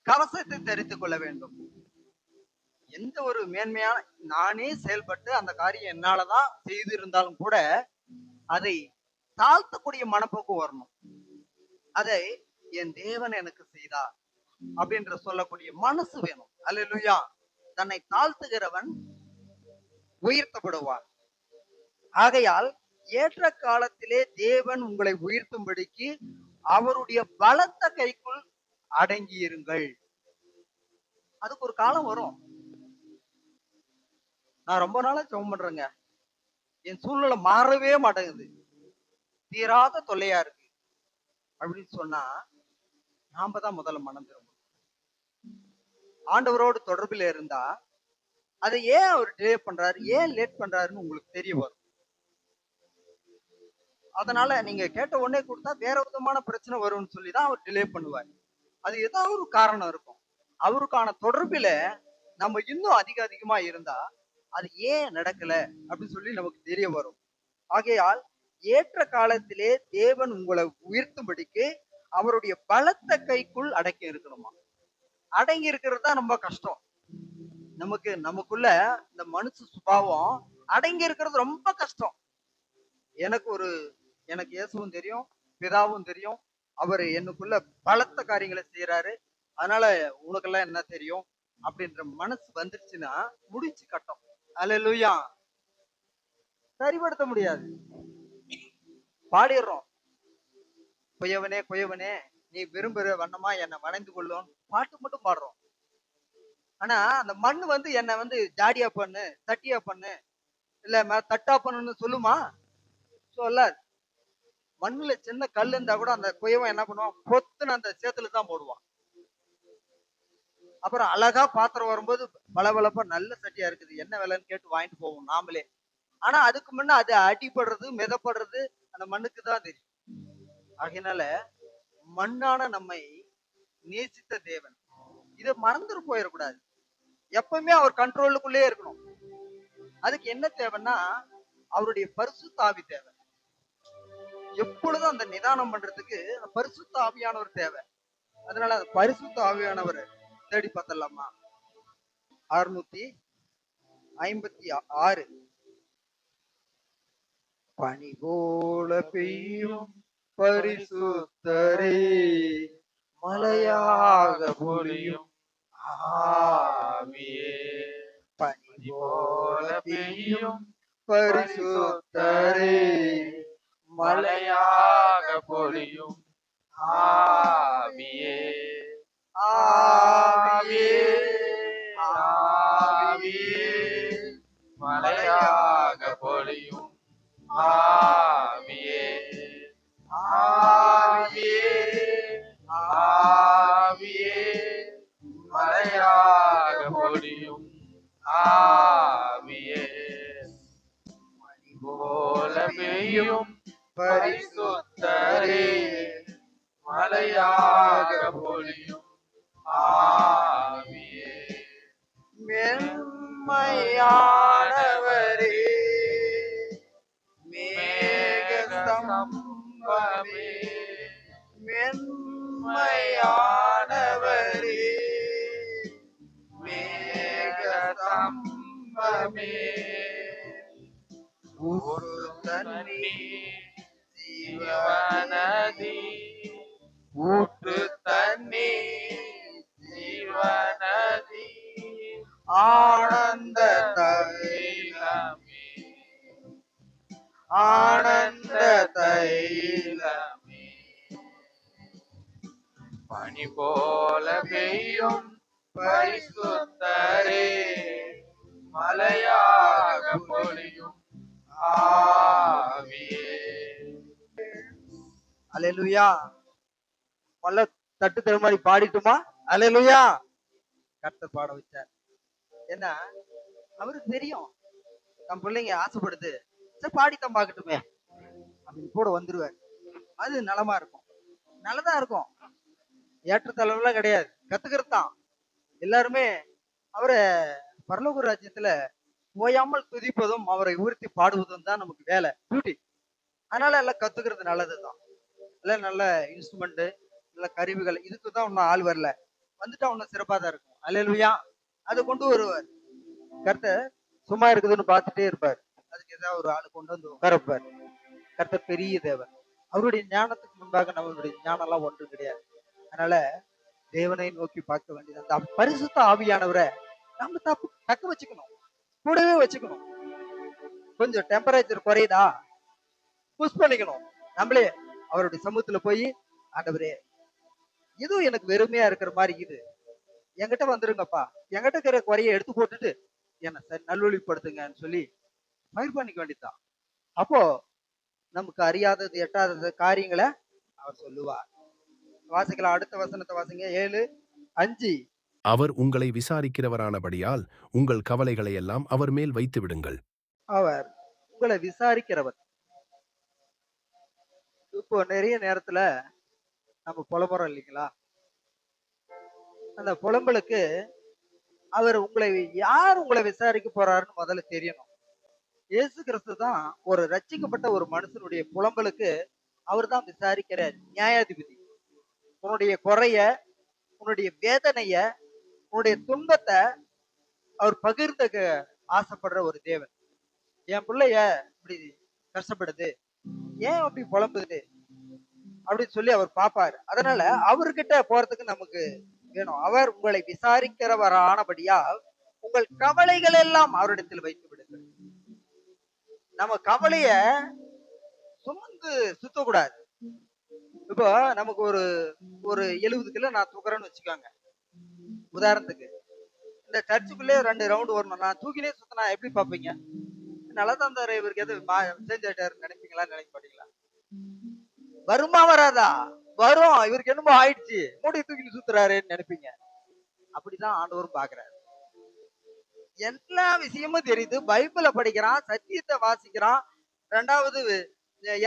கவசத்தை தெரித்துக் கொள்ள வேண்டும். எந்த ஒரு மேன்மையான நானே செயல்பட்டு அந்த காரியம் என்னாலதான் செய்து இருந்தாலும் கூட அதை தாழ்த்தக்கூடிய மனப்போக்கு வரணும். அதை என் தேவன் எனக்கு செய்தார் அப்படின்ற சொல்லக்கூடிய மனசு வேணும். அல்லேலூயா. தன்னை தாழ்த்துகிறவன் உயர்த்தப்படுவான். ஆகையால் ஏற்ற காலத்திலே தேவன் உங்களை உயர்த்தும்படிக்கு அவருடைய பலத்த கைக்குள் அடங்கியிருங்கள். அதுக்கு ஒரு காலம் வரும். நான் ரொம்ப நாளா ஜெபம் பண்றேங்க, என் சூழ்நிலை மாறவே மாட்டேங்குது, தீராத தொல்லையா இருக்கு அப்படின்னு சொன்னா நாம தான் முதல்ல மனம் திரும்பணும். ஆண்டவரோடு தொடர்பில் இருந்தா அதை ஏன் அவர் டிலே பண்றாரு, ஏன் லேட் பண்றாருன்னு உங்களுக்கு தெரிய வரும். அதனால நீங்க கேட்ட உடனே கொடுத்தா வேற விதமான பிரச்சனை வரும்னு சொல்லிதான் அவர் டிலே பண்ணுவார். அது ஏதாவது ஒரு காரணம் இருக்கும். அவருக்கான தொடர்பில நம்ம இன்னும் அதிகமா இருந்தா அது ஏன் நடக்கல அப்படின்னு சொல்லி நமக்கு தெரிய வரும். ஆகையால் ஏற்ற காலத்திலே தேவன் உங்களை உயர்த்தும்படிக்கு அவருடைய பலத்த கைக்குள் அடக்கி இருக்கணுமா. அடங்கி இருக்கிறது தான் ரொம்ப கஷ்டம். நமக்குள்ள இந்த மனுஷ சுபாவம் அடங்கி இருக்கிறது ரொம்ப கஷ்டம். எனக்கு இயேசுவும் தெரியும், பிதாவும் தெரியும். அவர் எனக்குள்ள பலத்த காரியங்களை செய்யறாரு, அதனால உனக்கெல்லாம் என்ன தெரியும் அப்படின்ற மனசு வந்துருச்சுன்னா முடிச்சு கட்டம். அல்லேலூயா. சரிபடுத்த முடியாது. பாடிடுறோம், குயவனே குயவனே நீ விரும்புற வண்ணமா என்னை வணைந்து கொள்ளும் பாட்டு மட்டும் பாடுறோம். ஆனா அந்த மண் என்னை ஜாடியா பண்ணு, தட்டியா பண்ணு, இல்ல தட்டா பண்ணுன்னு சொல்லுமா? சொல்லாது. மண்ணுல சின்ன கல் இருந்தா கூட அந்த குயவன் என்ன பண்ணுவான், பொத்துன்னு அந்த சேத்துல தான் போடுவான். அப்புறம் அழகா பாத்திரம் வரும்போது பளபளப்பா நல்ல சட்டியா இருக்குது, என்ன விலைன்னு கேட்டு வாங்கிட்டு போவோம் நாமளே. ஆனா அதுக்கு முன்ன அது அடிபடுறது, மிதப்படுறது அந்த மண்ணுக்கு தான் தெரியும். ஆகையினால மண்ணான நம்மை நேசித்த தேவன் இதை மறந்துட்டு போயிடக்கூடாது. எப்பவுமே அவர் கண்ட்ரோலுக்குள்ளே இருக்கணும். அதுக்கு என்ன தேவைன்னா அவருடைய பரிசுத்த ஆவி தேவை. எப்பொழுதும் அந்த நிதானம் பண்றதுக்கு அந்த பரிசுத்த ஆவியானவர் தேவை. அதனால அந்த பரிசுத்த ஆவியானவர் தேடி பார்த்தலாமா? 656. பனி போல பெய்யும் பரிசுத்தரே, மலையாக பொழியும் ஆவியே. பனி போல பெய்யும் பரிசுத்தரே, மலையாக பொழியும் ஆவியே. ஆவியே, ஆவியே, மலையாக பொழியும் ஆவியே. ஆவியே, ஆவியே, மலையாக பொழியும் ஆவியே. மணி போல பெய்யும் பரிசுத்தரே, மலையாக பொழியும் ஆவியே. மென்மையானவரே, மேகஸ்தம்பமே, மென்மையானவரே, மேகஸ்தம்பமே, ஊற்று தண்ணீர் ஜீவநதி, ஊற்று தண்ணீர் ஜீவநதி, ஆனந்த தைலமே, ஆனந்த தைலமே. பனி போல பெய்யும் பரிசுத்தரே, மலையாக பொழியும் ஆவியே. அல்லேலூயா. மல்ல தட்டு தடுமாறி பாடிட்டுமா? அல்லேலூயா. கர்த்தர் பாட வச்சார். ஏன்னா அவருக்கு தெரியும் நம்ம பிள்ளைங்க ஆசைப்படுது, சரி பாடித்தான் பாக்கட்டுமே அப்படின்னு கூட வந்துருவார். அது நலமா இருக்கும், நல்லதா இருக்கும். ஏற்றத்தளவுலாம் கிடையாது, கத்துக்கிறது தான். எல்லாருமே அவரை பரலோக ராஜ்யத்துல ஓயாமல் துதிப்பதும் அவரை உயர்த்தி பாடுவதும் தான் நமக்கு வேலை, டியூட்டி. அதனால எல்லாம் கத்துக்கிறது நல்லதுதான். எல்லாம் நல்ல இன்ஸ்ட்ருமெண்ட், நல்ல கருவிகள், இதுக்கு தான் ஒன்னும் ஆள் வரல. வந்துட்டா ஒன்னும் சிறப்பா தான் இருக்கும். அல்லேலூயா. அதை கொண்டு வருவார். கர்த்தர் சும்மா இருக்குதுன்னு பார்த்துட்டே இருப்பார். அதுக்கு ஏதாவது ஒரு ஆளு கொண்டு வந்து உட்காரப்பார். கர்த்தர் பெரிய தேவன். அவருடைய ஞானத்துக்கு முன்பாக நம்மளுடைய ஞானம் எல்லாம் ஒன்றும் கிடையாது. அதனால தேவனை நோக்கி பார்க்க வேண்டியது. அந்த பரிசுத்த ஆவியானவரை நம்ம தக்க வச்சுக்கணும், கூடவே வச்சுக்கணும். கொஞ்சம் டெம்பரேச்சர் குறையுதா, புஷ் பண்ணிக்கணும். நம்மளே அவருடைய சமூகத்துல போய், ஆண்டவரே இதுவும் எனக்கு வெறுமையா இருக்கிற மாதிரி இது, என்கிட்ட வந்துருங்கப்பா, என்கிட்ட இருக்கிற குறைய எடுத்து போட்டுட்டு என்ன நல்வழிப்படுத்துங்கன்னு சொல்லி பயிர் பண்ணிக்க வேண்டியதுதான். அப்போ நமக்கு அறியாதது எட்டாதது காரியங்களை அவர் சொல்லுவார். வாசிக்கலாம், அடுத்த வசனத்தை வாசிங்க. 7:5. அவர் உங்களை விசாரிக்கிறவரானபடியால் உங்கள் கவலைகளை எல்லாம் அவர் மேல் வைத்து விடுங்கள். அவர் உங்களை விசாரிக்கிறவர். இப்போ நிறைய நேரத்துல நம்ம புலம்புறோம் இல்லைங்களா? அந்த புலம்பலுக்கு அவர் யார் உங்களை விசாரிக்க போறாருன்னு முதல்ல தெரியணும். இயேசு கிறிஸ்து தான் ஒரு ரட்சிக்கப்பட்ட ஒரு மனுஷனுடைய புலம்பலுக்கு அவர் தான் விசாரிக்கிற நியாயாதிபதி. உன்னுடைய குறைய, உன்னுடைய வேதனைய, உன்னுடைய துன்பத்தை அவர் பகிர்ந்துக்க ஆசைப்படுற ஒரு தேவன். என் பிள்ளைய இப்படி கஷ்டப்படுது, ஏன் அப்படி புலம்புது அப்படின்னு சொல்லி அவர் பார்ப்பாரு. அதனால அவர்கிட்ட போறதுக்கு நமக்கு வேணும். அவர் உங்களை விசாரிக்கிறவரானபடியால் உங்கள் கவலைகள் எல்லாம் அவரிடத்தில் வைத்து விடுங்கள். நம்ம கவலைய சுமந்து சுத்தக்கூடாது. இப்போ நமக்கு ஒரு 70 கிலோ நான் தூக்குறேன்னு வச்சுக்கோங்க. உதாரணத்துக்கு இந்த சர்ச்சுக்குள்ளே 2 ரவுண்டு வரணும், நான் தூக்கினே சுத்தினா எப்படி பார்ப்பீங்க? நல்லதான் தர இவருக்கு எது சேஞ்ச் ஆயிட்டாரு நினைப்பீங்களா, நினைக்க மாட்டீங்களா? வருமா வராதா? வரும். இவருக்கு என்னமோ ஆயிடுச்சு, மூடி தூக்கிட்டு சுத்துறாருன்னு நினைப்பீங்க. அப்படிதான் ஆண்டவரும் பாக்குறாரு. எல்லா விஷயமும் தெரியுது, பைபிளை படிக்கிறான், சத்தியத்தை வாசிக்கிறான், ரெண்டாவது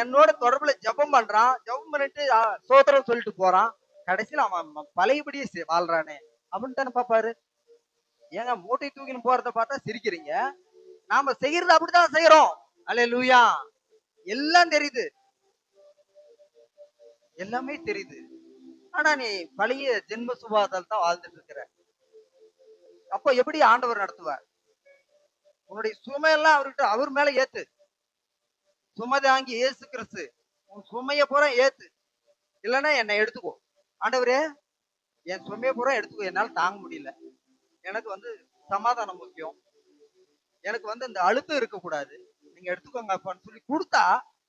என்னோட தொடர்புல ஜெபம் பண்றான், ஜெபம் பண்ணிட்டு சோத்திரம் சொல்லிட்டு போறான், கடைசியில அவன் பழையபடியே வாழ்றானே அப்படின்னு தானே பாப்பாரு. ஏங்க மூட்டை தூக்கின்னு போறத பார்த்தா சிரிக்கிறீங்க. நாம செய்யறது அப்படிதான் செய்யறோம். அல்லேலூயா. எல்லாம் தெரியுது. எல்லாமே தெரியுது. ஆனா நீ பழைய ஜென்ம சுபாவத்தால் தான் வாழ்ந்துட்டு இருக்கிற. அப்ப எப்படி ஆண்டவர் நடத்துவார்? உன்னுடைய சுமையெல்லாம் அவர் மேல ஏத்து. சுமை தாங்கி இயேசு கிறிஸ்து. உன் சுமைய பூரா ஏத்து. இல்லன்னா என்னை எடுத்துக்கோ. ஆண்டவரே, என் சுமைய பூரா எடுத்துக்கோ. என்னால தாங்க முடியல. எனக்கு சமாதானம் முக்கியம். எனக்கு இந்த அழுத்தம் இருக்கக்கூடாது. நீங்க எடுத்துக்கோங்க அப்பான்னு சொல்லி குடுத்தா,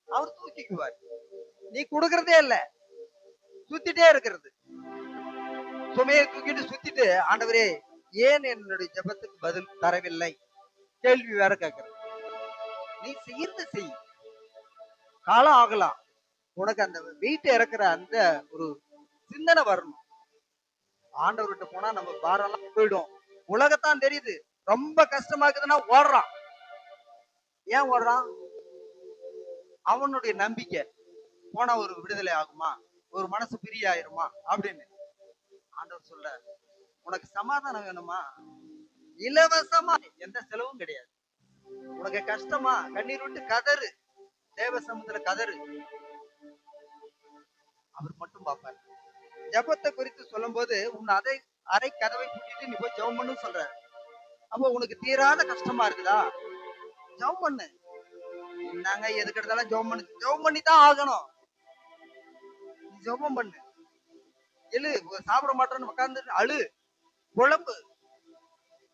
அவர் தூக்கிக்குவார். நீ குடுக்கறதே இல்ல. சுத்திட்டே இருக்கிறது. சுமையை தூக்கிட்டு சுத்திட்டு, ஆண்டவரே, ஏன் என்னுடைய ஜெபத்துக்கு பதில் தரவில்லை? கேள்வி வேற கேட்கிறது. நீ செய்யறது செய். காலம் ஆகலாம். உனக்கு அந்த வெயிட் இறக்குற அந்த ஒரு சிந்தனை வரணும். ஆண்டவர்கிட்ட போனா நம்ம பாரம் எல்லாம் போயிடும். உலகத்தான் தெரியுது. ரொம்ப கஷ்டமா இருக்குதுன்னா ஓடுறான். ஏன் ஓடுறான்? அவனுடைய நம்பிக்கை. போனா ஒரு விடுதலை ஆகுமா? ஒரு மனசு பிரிய ஆயிருமா? அப்படின்னு. ஆண்டவர் சொல்ல, உனக்கு சமாதானம் வேணுமா? இலவசமா எந்த செலவும் கிடையாது. உனக்கு கஷ்டமா? கண்ணீர் விட்டு கதறு. தேவ சமூகத்துல கதறு. அவர் மட்டும் பார்ப்பார். ஜெபத்தை குறித்து சொல்லும்போது உன் அறை கதவை பூட்டிட்டு நீ போய் ஜெபம் பண்ணு சொல்ற. அப்போ உனக்கு தீராத கஷ்டமா இருக்குதா? ஜெபம் பண்ணு. என்னங்க எதுக்கு எடுத்தாலும் ஜெபம் பண்ணி தான் ஆகணும். நீ ஜெபம் பண்ணு. எழு. சாப்பிட மாட்டேன்னு உட்கார்ந்து அழு. குழம்பு.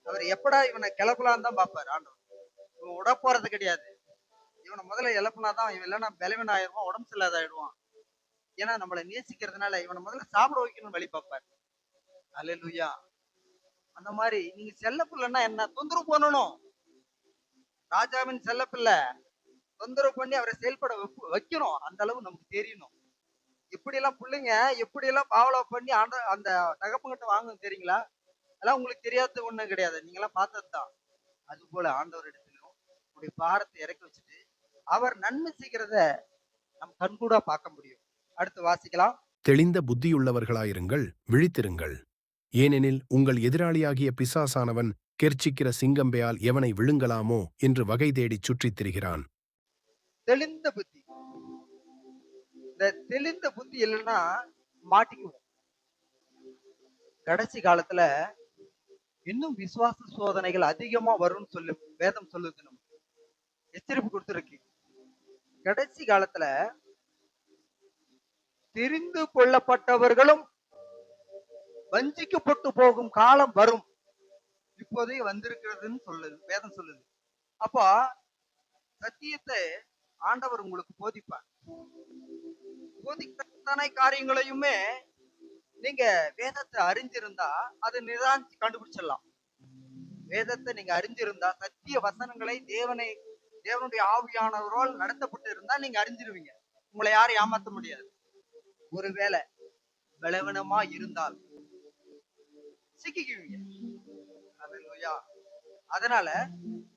அவர் எப்படா இவனை கிளப்பலான்னு தான் பார்ப்பாரு ஆண்டவர். இவன் உட போறது கிடையாது. இவனை முதல்ல இழப்புனாதான் இவன் இல்லைன்னா பலவீனம் ஆயிடுவான், உடம்பு சரியில்லாத ஆயிடுவான். ஏன்னா நம்மளை நேசிக்கிறதுனால இவனை முதல்ல சாப்பிட வைக்கணும்னு வழி பார்ப்பாரு. அல்லேலூயா. அந்த மாதிரி நீங்க செல்ல பிள்ளைன்னா என்ன தொந்தரவு பண்ணணும். ராஜாவின் செல்ல பிள்ளை தொந்தரவு பண்ணி அவரை செயல்பட வைக்கணும். அந்த அளவு நமக்கு தெரியணும். இப்படி எல்லாம் பிள்ளைங்க எப்படி எல்லாம் பாவலா பண்ணி அந்த தகப்பங்கிட்ட வாங்கணும் தெரியுங்களா? அதெல்லாம் உங்களுக்கு தெரியாத ஒண்ணும் கிடையாது. நீங்க எல்லாம் பார்த்ததுதான். அது போல ஆண்டவர் இடத்திலும் உங்களுடைய பாரத்தை இறக்கி வச்சுட்டு அவர் நன்மை செய்கிறத நம் கண்கூடா பார்க்க முடியும். அடுத்து வாசிக்கலாம். தெளிந்த புத்தியுள்ளவர்களாயிருங்கள், விழித்திருங்கள். ஏனெனில் உங்கள் எதிராளியாகிய பிசாசானவன் கெர்ச்சிக்கிற சிங்கம்பையால் எவனை விழுங்கலாமோ என்று வகை தேடிச் சுற்றித் திரிகிறான். தெளிந்த புத்தி. இந்த தெளிந்த புத்தி இல்லைன்னா மாட்டிக்குவோம். கடைசி காலத்துல இன்னும் விசுவாச சோதனைகள் அதிகமா வரும்னு சொல்லு வேதம் சொல்லுது. நம்ம எச்சரிப்பு கொடுத்துருக்கு. கடைசி காலத்துல தெரிந்து கொள்ளப்பட்டவர்களும் வஞ்சிக்கப்பட்டு போகும் காலம் வரும். இப்போதே வந்திருக்கிறதுன்னு சொல்லுது வேதம் சொல்லுது. அப்போ சத்தியத்தை ஆண்டவர் உங்களுக்கு போதிப்பார். போதித்தனை காரியங்களையுமே நீங்க வேதத்தை அறிஞ்சிருந்தா அதை நிதானிச்சு கண்டுபிடிச்சிடலாம். வேதத்தை நீங்க அறிஞ்சிருந்தா சத்திய வசனங்களை தேவனுடைய ஆவியானவரால் நடத்தப்பட்டு இருந்தா நீங்க அறிஞ்சிருவீங்க. உங்களை யாரும் ஏமாத்த முடியாது. ஒருவேளை பலவீனமா இருந்தால் சிக்கிக்குவீங்க. அல்லேலூயா. அதனால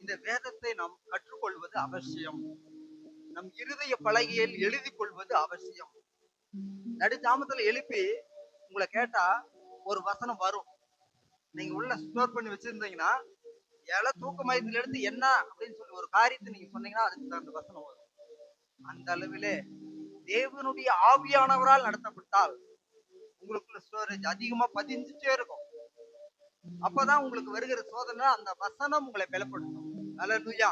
இந்த வேதத்தை நாம் கற்றுக்கொள்வது அவசியம். நம் இருதய பலகையில் எழுதி கொள்வது அவசியம். நடுஜாமத்துல எழுப்பி உங்களை கேட்டா ஒரு வசனம் வரும். நீங்க உள்ள ஸ்டோர் பண்ணி வச்சிருந்தீங்கன்னா தூக்க மயத்துல இருந்து என்ன அப்படின்னு சொல்லி ஒரு காரியத்தை நீங்க சொன்னீங்கன்னா அதுக்கு தகுந்த வசனம் வரும். அந்த அளவிலே தேவனுடைய ஆவியானவரால் நடத்தப்பட்டால் உங்களுக்குள்ள ஸ்டோரேஜ் அதிகமா பதிஞ்சுட்டே இருக்கும். அப்பதான் உங்களுக்கு வருகிற சோதனை அந்த வசனம் உங்களை பலப்படுத்தும். அல்லேலூயா.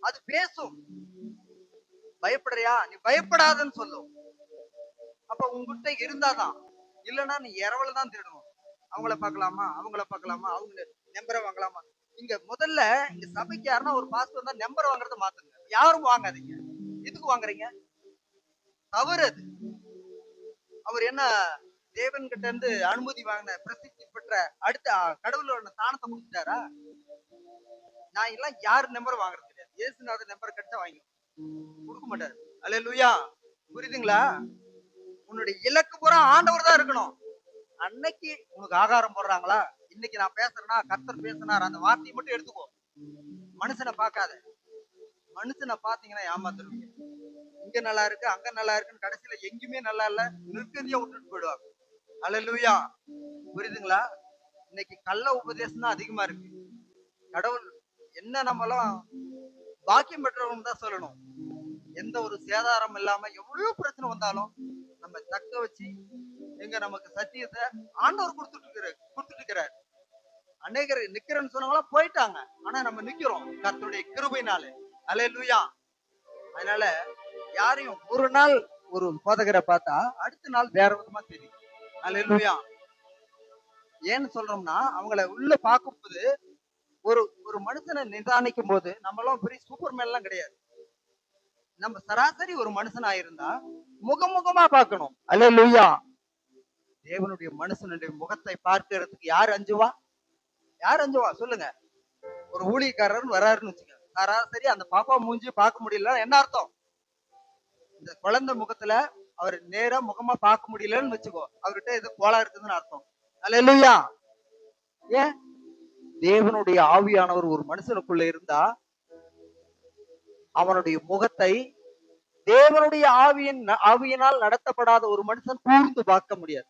அது பேசும். பயப்படுறியா? நீ பயப்படாதன்னு சொல்லும். அப்ப உங்ககிட்ட இருந்தாதான். இல்லைன்னா நீ இரவல தான் தேடணும். அவங்கள பார்க்கலாமா, அவங்க நம்பரை வாங்கலாமா. இங்க முதல்ல இங்க சபைக்கு யாருன்னா ஒரு பாஸ்டர் தான் நம்பர் வாங்குறத மாத்துங்க. யாரும் வாங்காதீங்க. எதுக்கு வாங்குறீங்க? தவறு அது. அவர் என்ன தேவன் கிட்ட இருந்து அனுமதி வாங்கின பிரசித்தி பெற்ற அடுத்த கடவுளோட தானத்தை கொடுத்துட்டாரா? நான் எல்லாம் யாரு நம்பர் வாங்குறது கிடையாது. இயேசுநாதர் நம்பர் கிடைச்சா வாங்கி கொடுக்க மாட்டாரு. அல்லேலூயா. புரியுதுங்களா? உன்னுடைய இலக்கு பூரா ஆண்டவர் தான் இருக்கணும். அன்னைக்கு உனக்கு ஆகாரம் போடுறாங்களா? இன்னைக்கு நான் பேசுறேன்னா கர்த்தர் பேசினார் அந்த வார்த்தையை மட்டும் எடுத்துக்கோ. மனுஷனை பார்க்காத. மனுஷனை பாத்தீங்கன்னா ஏமாத்துருவீங்க. இங்க நல்லா இருக்கு அங்க நல்லா இருக்குன்னு கடைசியில எங்கேயுமே நல்லா இல்ல நிற்கதியா விட்டுட்டு போயிடுவாங்க. அல்லேலூயா. புரியுதுங்களா? இன்னைக்கு கள்ள உபதேசம் தான் அதிகமா இருக்கு. கடவுள் என்ன நம்மலாம் பாக்கியம் பெற்றவங்க தான் சொல்லணும். எந்த ஒரு சேதாரம் இல்லாம எவ்வளவு பிரச்சனை வந்தாலும் நம்ம தக்க வச்சு எங்க நமக்கு சத்தியத்தை ஆண்டவர் கொடுத்துட்டு இருக்கிறார். அநேகர் நிக்கிறேன்னு சொன்னவங்களாம் போயிட்டாங்க. ஆனா நம்ம நிக்கிறோம் கர்த்தருடைய கிருபையினால. அல்லேலூயா. அதனால யாரையும் ஒரு நாள் ஒரு போதகரை பார்த்தா அடுத்த நாள் வேற விதமா தெரியும். அல்லேலூயா. ஏன்னு சொல்றோம்னா அவங்கள உள்ள பார்க்கும்போது ஒரு ஒரு மனுஷனை நிதானிக்கும் போது நம்மளாம் பெரிய சூப்பர்மேன் எல்லாம் கிடையாது. நம்ம சராசரி ஒரு மனுஷனா இருந்தா முகமுகமா பார்க்கணும். அல்லேலூயா. தேவனுடைய மனுஷனுடைய முகத்தை பார்க்கிறதுக்கு யார் அஞ்சுவா? யார் அஞ்சுவா சொல்லுங்க. ஒரு ஊழியக்காரர் வராருன்னு வச்சுக்க, சராசரி அந்த பாப்பா மூஞ்சி பார்க்க முடியல என்ன அர்த்தம்? இந்த குழந்தை முகத்துல அவர் நேரா முகமா பார்க்க முடியலன்னு வச்சுக்கோ, அவர்கிட்ட ஏதோ கோளா இருக்குதுன்னு அர்த்தம். அல்லேலூயா. ஏன்? தேவனுடைய ஆவியானவர் ஒரு மனுஷனுக்குள்ள இருந்தா அவனுடைய முகத்தை தேவனுடைய ஆவியினால் நடத்தப்படாத ஒரு மனுஷன் கூர்ந்து பார்க்க முடியாது.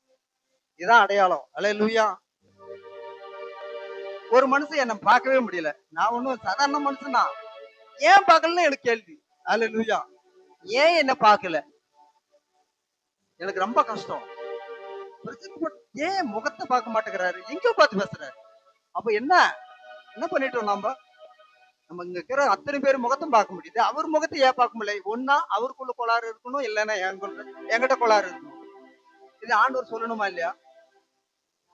இதுதான் அடையாளம். அல்லேலூயா. ஒரு மனுஷன் என்ன பார்க்கவே முடியல, நான் ஒன்னும் சாதாரண மனுஷன் தான், ஏன் பார்க்கலன்னு எனக்கு கேள்வி. அல்லேலூயா. ஏன் என்ன பார்க்கல? எனக்கு ரொம்ப கஷ்டம். ஏன் முகத்தை பார்க்க மாட்டேங்கிறாரு, எங்க பார்த்து பேசுறாரு? அப்ப என்ன பண்ணிட்டோம் நாம? நம்ம இங்க இருக்கிற அத்தனை பேர் முகத்தும் பார்க்க முடியுது, அவர் முகத்தை ஏன் பார்க்க முடியல? ஒன்னா அவருக்குள்ள கோளாறு இருக்கணும், இல்லைன்னா என்கிட்ட கோளாறு இருக்கணும். இது ஆண்டவர் சொல்லணுமா இல்லையா?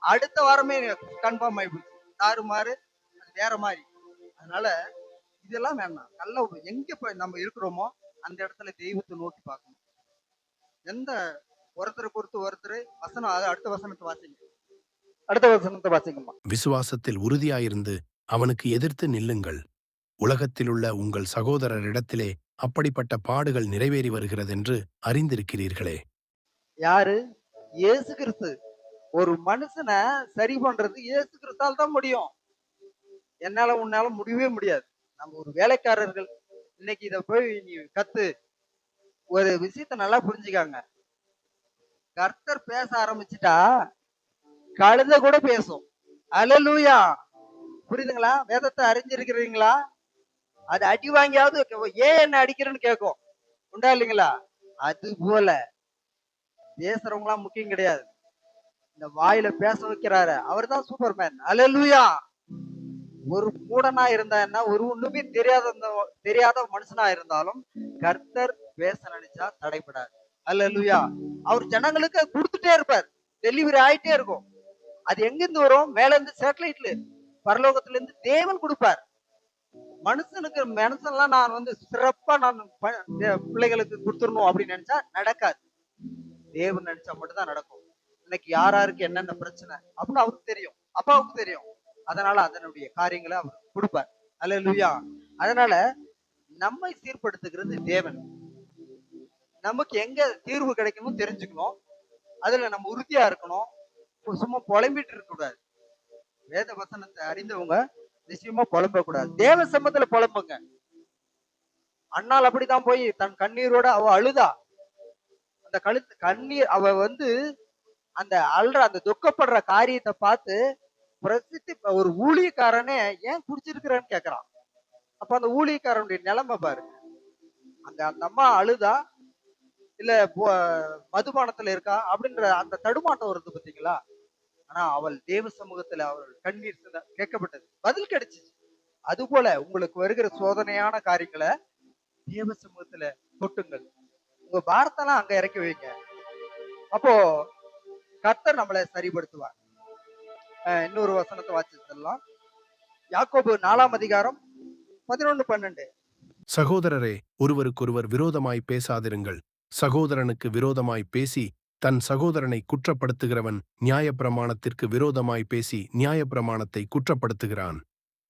அடுத்த வாரமே கன்ஃபார்ம் ஆயிடுச்சு, தாறுமாறு, அது வேற மாதிரி. அதனால இதெல்லாம் வேண்டாம். நல்ல எங்க நம்ம இருக்கிறோமோ அந்த இடத்துல தெய்வத்தை நோக்கி பார்க்கணும். எந்த ஒருத்தரை பொறுத்து ஒருத்தர் வசனம், அடுத்த வசனத்தை வாசிங்க. அடுத்த வசனத்தை வாசிங்கம்மா. விசுவாசத்தில் உறுதியாயிருந்து அவனுக்கு எதிர்த்து நில்லுங்கள். உலகத்திலுள்ள உங்கள் சகோதரரிடத்திலே அப்படிப்பட்ட பாடுகள் நிறைவேறி வருகிறதென்று அறிந்திருக்கிறீர்களே. யாரு? இயேசு கிறிஸ்து. ஒரு மனுஷனை சரி பண்றது இயேசு கிறிஸ்தால் தான் முடியும். என்னால உன்னால முடியவே முடியாது. நம்ம ஒரு வேலைக்காரர்கள். இன்னைக்கு இத போய் நீ கத்து. ஒரு விஷயத்த நல்லா புரிஞ்சுக்காங்க. கர்த்தர் பேச ஆரம்பிச்சுட்டா கழுத கூட பேசும். அல்லேலூயா. புரியுதுங்களா? வேதத்தை அறிஞ்சிருக்கிறீங்களா? அது அடி வாங்கியாவது ஏன் என்ன அடிக்கிறேன்னு கேட்கும். உண்டா இல்லைங்களா? அது போல பேசுறவங்களாம் முக்கியம் கிடையாது. இந்த வாயில பேச வைக்கிறாரு அவர் தான் சூப்பர்மேன். அல்லேலூயா. ஒரு மூடனா இருந்தா என்ன, ஒரு ஒண்ணுமே தெரியாத மனுஷனா இருந்தாலும் கர்த்தர் பேச நினைச்சா தடைபடாது. அல்லேலூயா. அவர் ஜனங்களுக்கு கொடுத்துட்டே இருப்பார், டெலிவரி ஆயிட்டே இருக்கும். அது எங்கிருந்து வரும்? மேல இருந்து சேட்டலைட்ல, பரலோகத்துல இருந்து தேவன் கொடுப்பார். மனுஷன்லாம் நான் சிறப்பா நான் பிள்ளைகளுக்கு கொடுத்துடணும் அப்படின்னு நினைச்சா நடக்காது. தேவன் நினைச்சா மட்டும்தான் நடக்கும். இன்னைக்கு யாருக்கு என்னென்ன பிரச்சனை அப்படின்னு அவருக்கு தெரியும், அப்பாவுக்கு தெரியும். அதனால அதனுடைய காரியங்களை அவர் கொடுப்பார். அல்லேலூயா. அதனால நம்மை சீர்படுத்துகிறது தேவன். நமக்கு எங்க தீர்வு கிடைக்கணும் தெரிஞ்சுக்கணும். அதுல நம்ம உறுதியா இருக்கணும். சும்மா புலம்பிட்டு இருக்க கூடாது. வேத வசனத்தை அறிந்தவங்க நிச்சயமா புலம்ப கூடாது. தேவ சம்பத்துல புலம்புங்க. அண்ணால் அப்படிதான் போய் தன் கண்ணீரோட அவ அழுதா. அந்த கண்ணீர் அவ அந்த அழுற அந்த துக்கப்படுற காரியத்தை பார்த்து ஒரு ஊழியக்காரனே ஏன் குடிச்சிருக்கிறேன்னு கேக்குறான். அப்ப அந்த ஊழியக்காரனுடைய நிலைமை பாருங்க. அந்த அம்மா அழுதா இல்ல மதுபானத்துல இருக்கா அப்படின்ற அந்த தடுமாட்டம் வருது பாத்தீங்களா? ஆனா அவள் தேவ சமூகத்துல அவள் கண்ணீர் கேட்கப்பட்டது, பதில் கிடைச்சிச்சு. அது போல உங்களுக்கு வருகிற சோதனையான காரியங்களை தேவ சமூகத்துல கொட்டுங்கள். உங்க பாரத்தெல்லாம் அங்க இறக்கி வைங்க. அப்போ கர்த்தர் நம்மளை சரிப்படுத்துவார். இன்னொரு வசனத்தை வாசிச்சிடலாம். யாக்கோபு 4ஆம் அதிகாரம் 11-12. சகோதரரே, ஒருவருக்கொருவர் விரோதமாய் பேசாதிருங்கள். சகோதரனுக்கு விரோதமாய் பேசி தன் சகோதரனை குற்றப்படுத்துகிறவன் நியாயப்பிரமாணத்திற்கு விரோதமாய் பேசி நியாயப்பிரமாணத்தை குற்றப்படுத்துகிறான்.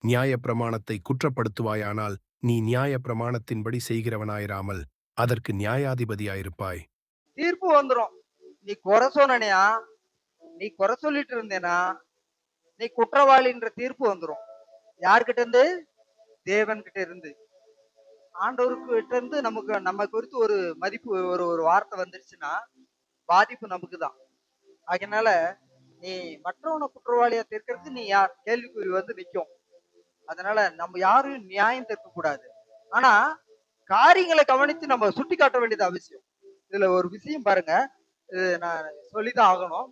நியாயப்பிரமாணத்தை குற்றப்படுத்துவாயானால் நீ நியாயப்பிரமாணத்தின்படி செய்கிறவனாயிராமல் அதற்கு நியாயாதிபதியாயிருப்பாய். தீர்ப்பு வந்துரும். நீ குறை சொன்னியா, நீ குறை சொல்லிட்டு இருந்தேனா, நீ குற்றவாளின்ற தீர்ப்பு வந்துரும். யார்கிட்ட இருந்து? தேவன் கிட்ட இருந்து. ஆண்டவருக்கு கிட்ட இருந்து நம்ம குறித்து ஒரு மதிப்பு, ஒரு வார்த்தை வந்துருச்சுன்னா பாதிப்பு நமக்கு தான். அதனால நீ மற்றவனை குற்றவாளியா தீர்க்கறதுக்கு நீ யார் கேள்விக்குறி வந்து நிக்கும். அதனால நம்ம யாரும் நியாயம் தீர்க்க கூடாது. ஆனா காரியங்களை கவனித்து நம்ம சுட்டி காட்ட வேண்டியது அவசியம். இதுல ஒரு விஷயம் பாருங்க, இது நான் சொல்லிதான் ஆகணும்.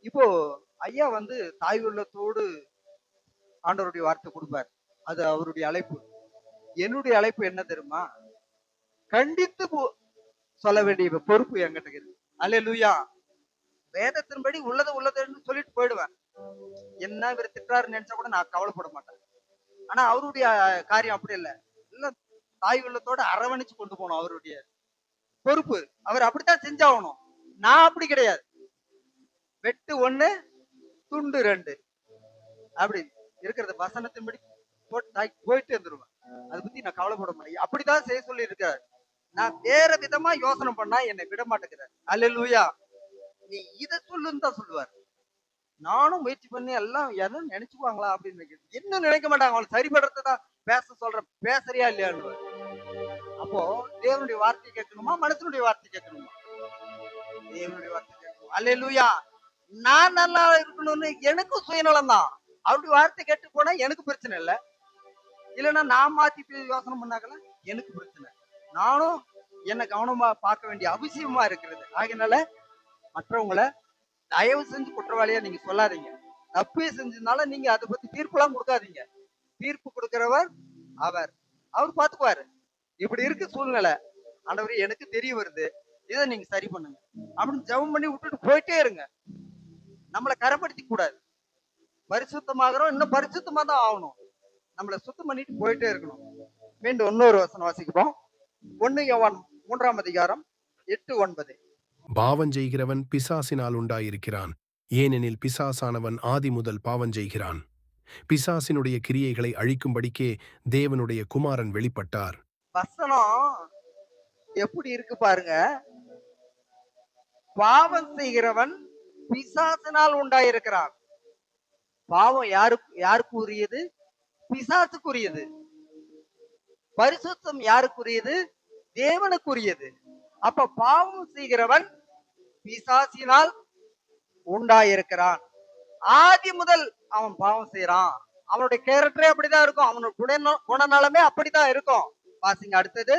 இப்போ ஐயா வந்து தாய் உள்ளத்தோடு ஆண்டவருடைய வார்த்தை கொடுப்பார். அது அவருடைய அழைப்பு. என்னுடைய அழைப்பு என்ன தெரியுமா? கண்டித்து சொல்ல வேண்டிய பொறுப்பு என்கிட்ட இருக்கு. அல்லேலூயா. வேதத்தின்படி உள்ளது உள்ளதுன்னு சொல்லிட்டு போயிடுவேன். என்ன இவர் திட்டுறாருன்னு நினைச்சா கூட நான் கவலைப்பட மாட்டேன். ஆனா அவருடைய காரியம் அப்படி இல்ல. இல்ல, தாய் உள்ளத்தோட அரவணைச்சு கொண்டு போகணும். அவருடைய பொறுப்பு. அவர் அப்படித்தான் செஞ்சாகணும். நான் அப்படி கிடையாது. வெட்டு 1 துண்டு 2 அப்படி இருக்கிறத வசனத்தின்படி போயிட்டு வந்துருவேன். அதை பத்தி நான் கவலைப்பட மாட்டேன். அப்படித்தான் செய்ய சொல்லி இருக்காரு. நான் வேற விதமா யோசனை பண்ணா என்னை விட மாட்டேங்கிறார். அல்லேலூயா. நீ இதை சொல்லுன்னு தான் சொல்லுவார். நானும் முயற்சி பண்ணி எல்லாம் எதுவும் நினைச்சுக்குவாங்களா அப்படின்னு என்ன நினைக்க மாட்டாங்க. அவங்களை சரிபடுறதை தான் பேச சொல்ற, பேசுறியா இல்லையான்னு. அப்போ தேவனுடைய வார்த்தை கேட்கணுமா, மனுஷனுடைய வார்த்தை கேட்கணுமா? தேவனுடைய வார்த்தை கேட்கணும். அல்லேலூயா. நான் நல்லா இருக்கணும்னு எனக்கும் சுயநலம் தான். அவருடைய வார்த்தை கேட்டு போனா எனக்கு பிரச்சனை இல்லை. இல்லைன்னா நான் மாத்தி யோசனை பண்ணாக்கல எனக்கு பிரச்சனை. நானும் என்ன கவனமா பார்க்க வேண்டிய அவசியமா இருக்கிறது. ஆகையினால மற்றவங்களை தயவு செஞ்சு குற்றவாளியா நீங்க சொல்லாதீங்க. தப்பே செஞ்சதுனால நீங்க அதை பத்தி தீர்ப்புலாம் கொடுக்காதீங்க. தீர்ப்பு கொடுக்கிறவர் அவர் பாத்துக்குவாரு. இப்படி இருக்கு சூழ்நிலை, ஆண்டவரே எனக்கு தெரிய வருது, இதை நீங்க சரி பண்ணுங்க அப்படின்னு ஜெபம் பண்ணி விட்டுட்டு போயிட்டே இருங்க. நம்மளை கரைப்படுத்தி கூடாது. பரிசுத்தமாகறோம், இன்னும் பரிசுத்தமா தான் ஆகணும். நம்மளை சுத்தம் பண்ணிட்டு போயிட்டே இருக்கணும். மீண்டும் இன்னொரு வசனம் வாசிக்கிறோம். 1 யோவான் 3ஆம் அதிகாரம் 8, 9. பாவம் செய்கிறவன் பிசாசினால் உண்டாயிருக்கிறான். ஏனெனில் பிசாசானவன் ஆதி முதல் பாவம் செய்கிறான். பிசாசினுடைய கிரியைகளை அழிக்கும்படிக்கே தேவனுடைய குமாரன் வெளிப்பட்டார். வசனம் எப்படி இருக்கு பாருங்க. பாவம் செய்கிறவன் பிசாசினால் உண்டாயிருக்கிறான். பாவம் யாருக்கு உரியது? பிசாசுக்குரியது. பரிசுத்தம் யாருக்குரியது? தேவனுக்குரியது. அப்ப பாவம் செய்கிறவன் பிசாசினால் உண்டாயிருக்கிறான். ஆதி முதல் அவன் பாவம் செய்யறான். அவனுடைய கேரக்டரே அப்படிதான் இருக்கும். அவனுடைய குணநலமே அப்படிதான் இருக்கும். வாசிங்க அடுத்தது.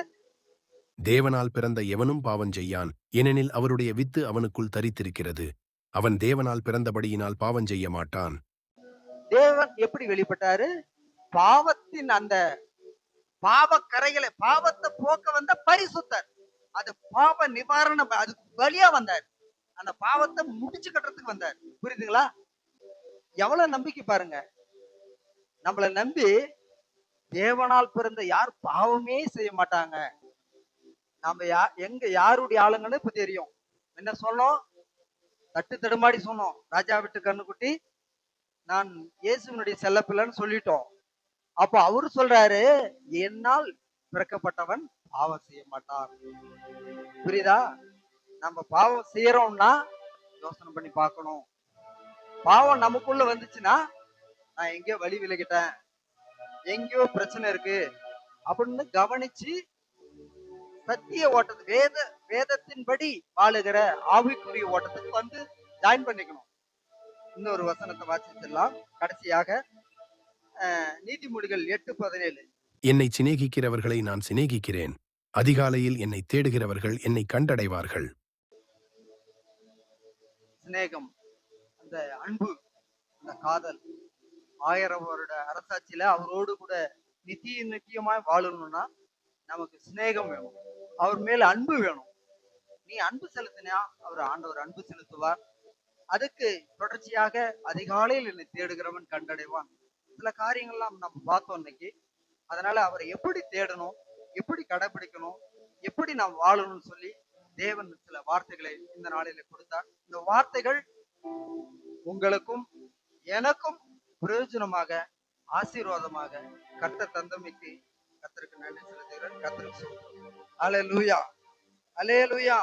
தேவனால் பிறந்த எவனும் பாவம் செய்யான், ஏனெனில் அவருடைய வித்து அவனுக்குள் தரித்திருக்கிறது. அவன் தேவனால் பிறந்தபடியினால் பாவம் செய்ய மாட்டான். தேவன் எப்படி வெளிப்பட்டாரு? பாவத்தின் அந்த பாவக்கரைகளை, பாவத்தை போக்க வந்த பரிசுத்தர். அது பாவ நிவாரணம், அதுக்கு வழியா வந்தார். அந்த பாவத்தை முடிச்சு கட்டுறதுக்கு வந்தார். புரியுதுங்களா? எவ்வளவு நம்பிக்கை பாருங்க. நம்மளை நம்பி தேவனால் பிறந்த யார் பாவமே செய்ய மாட்டாங்க. நம்ம யாருடைய ஆளுங்கன்னு இப்ப தெரியும். என்ன சொன்னோம்? தட்டு தடுமாடி சொன்னோம். ராஜா விட்டு கண்ணுக்குட்டி, நான் இயேசுனுடைய செல்லப்பிள்ளைன்னு சொல்லிட்டோம். அப்ப அவரு சொல்றாரு, என்னால் பிறக்கப்பட்டவன் பாவம் செய்ய மாட்டான். புரியுதா? நம்ம பாவம் செய்யறோம்னா யோசனை பண்ணி பார்க்கணும். பாவம் நமக்குள்ள வந்துச்சுன்னா, நான் எங்கேயோ வழி விலகிட்டேன், எங்கேயோ பிரச்சனை இருக்கு அப்படின்னு கவனிச்சு சத்திய ஓட்டத்துக்கு, வேதத்தின்படி வாழுகிற ஆவிக்குரிய ஓட்டத்துக்கு வந்து ஜாயின் பண்ணிக்கணும். இன்னொரு வசனத்தை வாசிச்சிடலாம் கடைசியாக. நீதிமொழிகள் 8:17. என்னை சிநேகிக்கிறவர்களை நான் சிநேகிக்கிறேன். அதிகாலையில் என்னை தேடுகிறவர்கள் என்னை கண்டடைவார்கள். சிநேகம், அந்த அன்பு, அந்த காதல், 1000 வருட அரசாட்சியில அவரோடு கூட நித்தியமாய் வாழணும்னா நமக்கு சிநேகம் வேணும். அவர் மேல அன்பு வேணும். நீ அன்பு செலுத்தினா ஆண்டவர் அன்பு செலுத்துவார். அதுக்கு தொடர்ச்சியாக அதிகாலையில் என்னை தேடுகிறவன் கண்டடைவான். சில காரியங்கள்லாம் நம்ம பார்த்தோம் இன்னைக்கு. அதனால அவரை எப்படி தேடணும், எப்படி கடைபிடிக்கணும், எப்படி நாம் வாழணும்னு சொல்லி தேவன் சில வார்த்தைகளை இந்த நாளில கொடுத்தார். இந்த வார்த்தைகள் உங்களுக்கும் எனக்கும் பிரயோஜனமாக, ஆசீர்வாதமாக கர்த்தர் தந்தமைக்கு கர்த்தருக்கு நன்றி செலுத்துகிறேன். கர்த்தருக்கு அல்லேலூயா, அல்லேலூயா.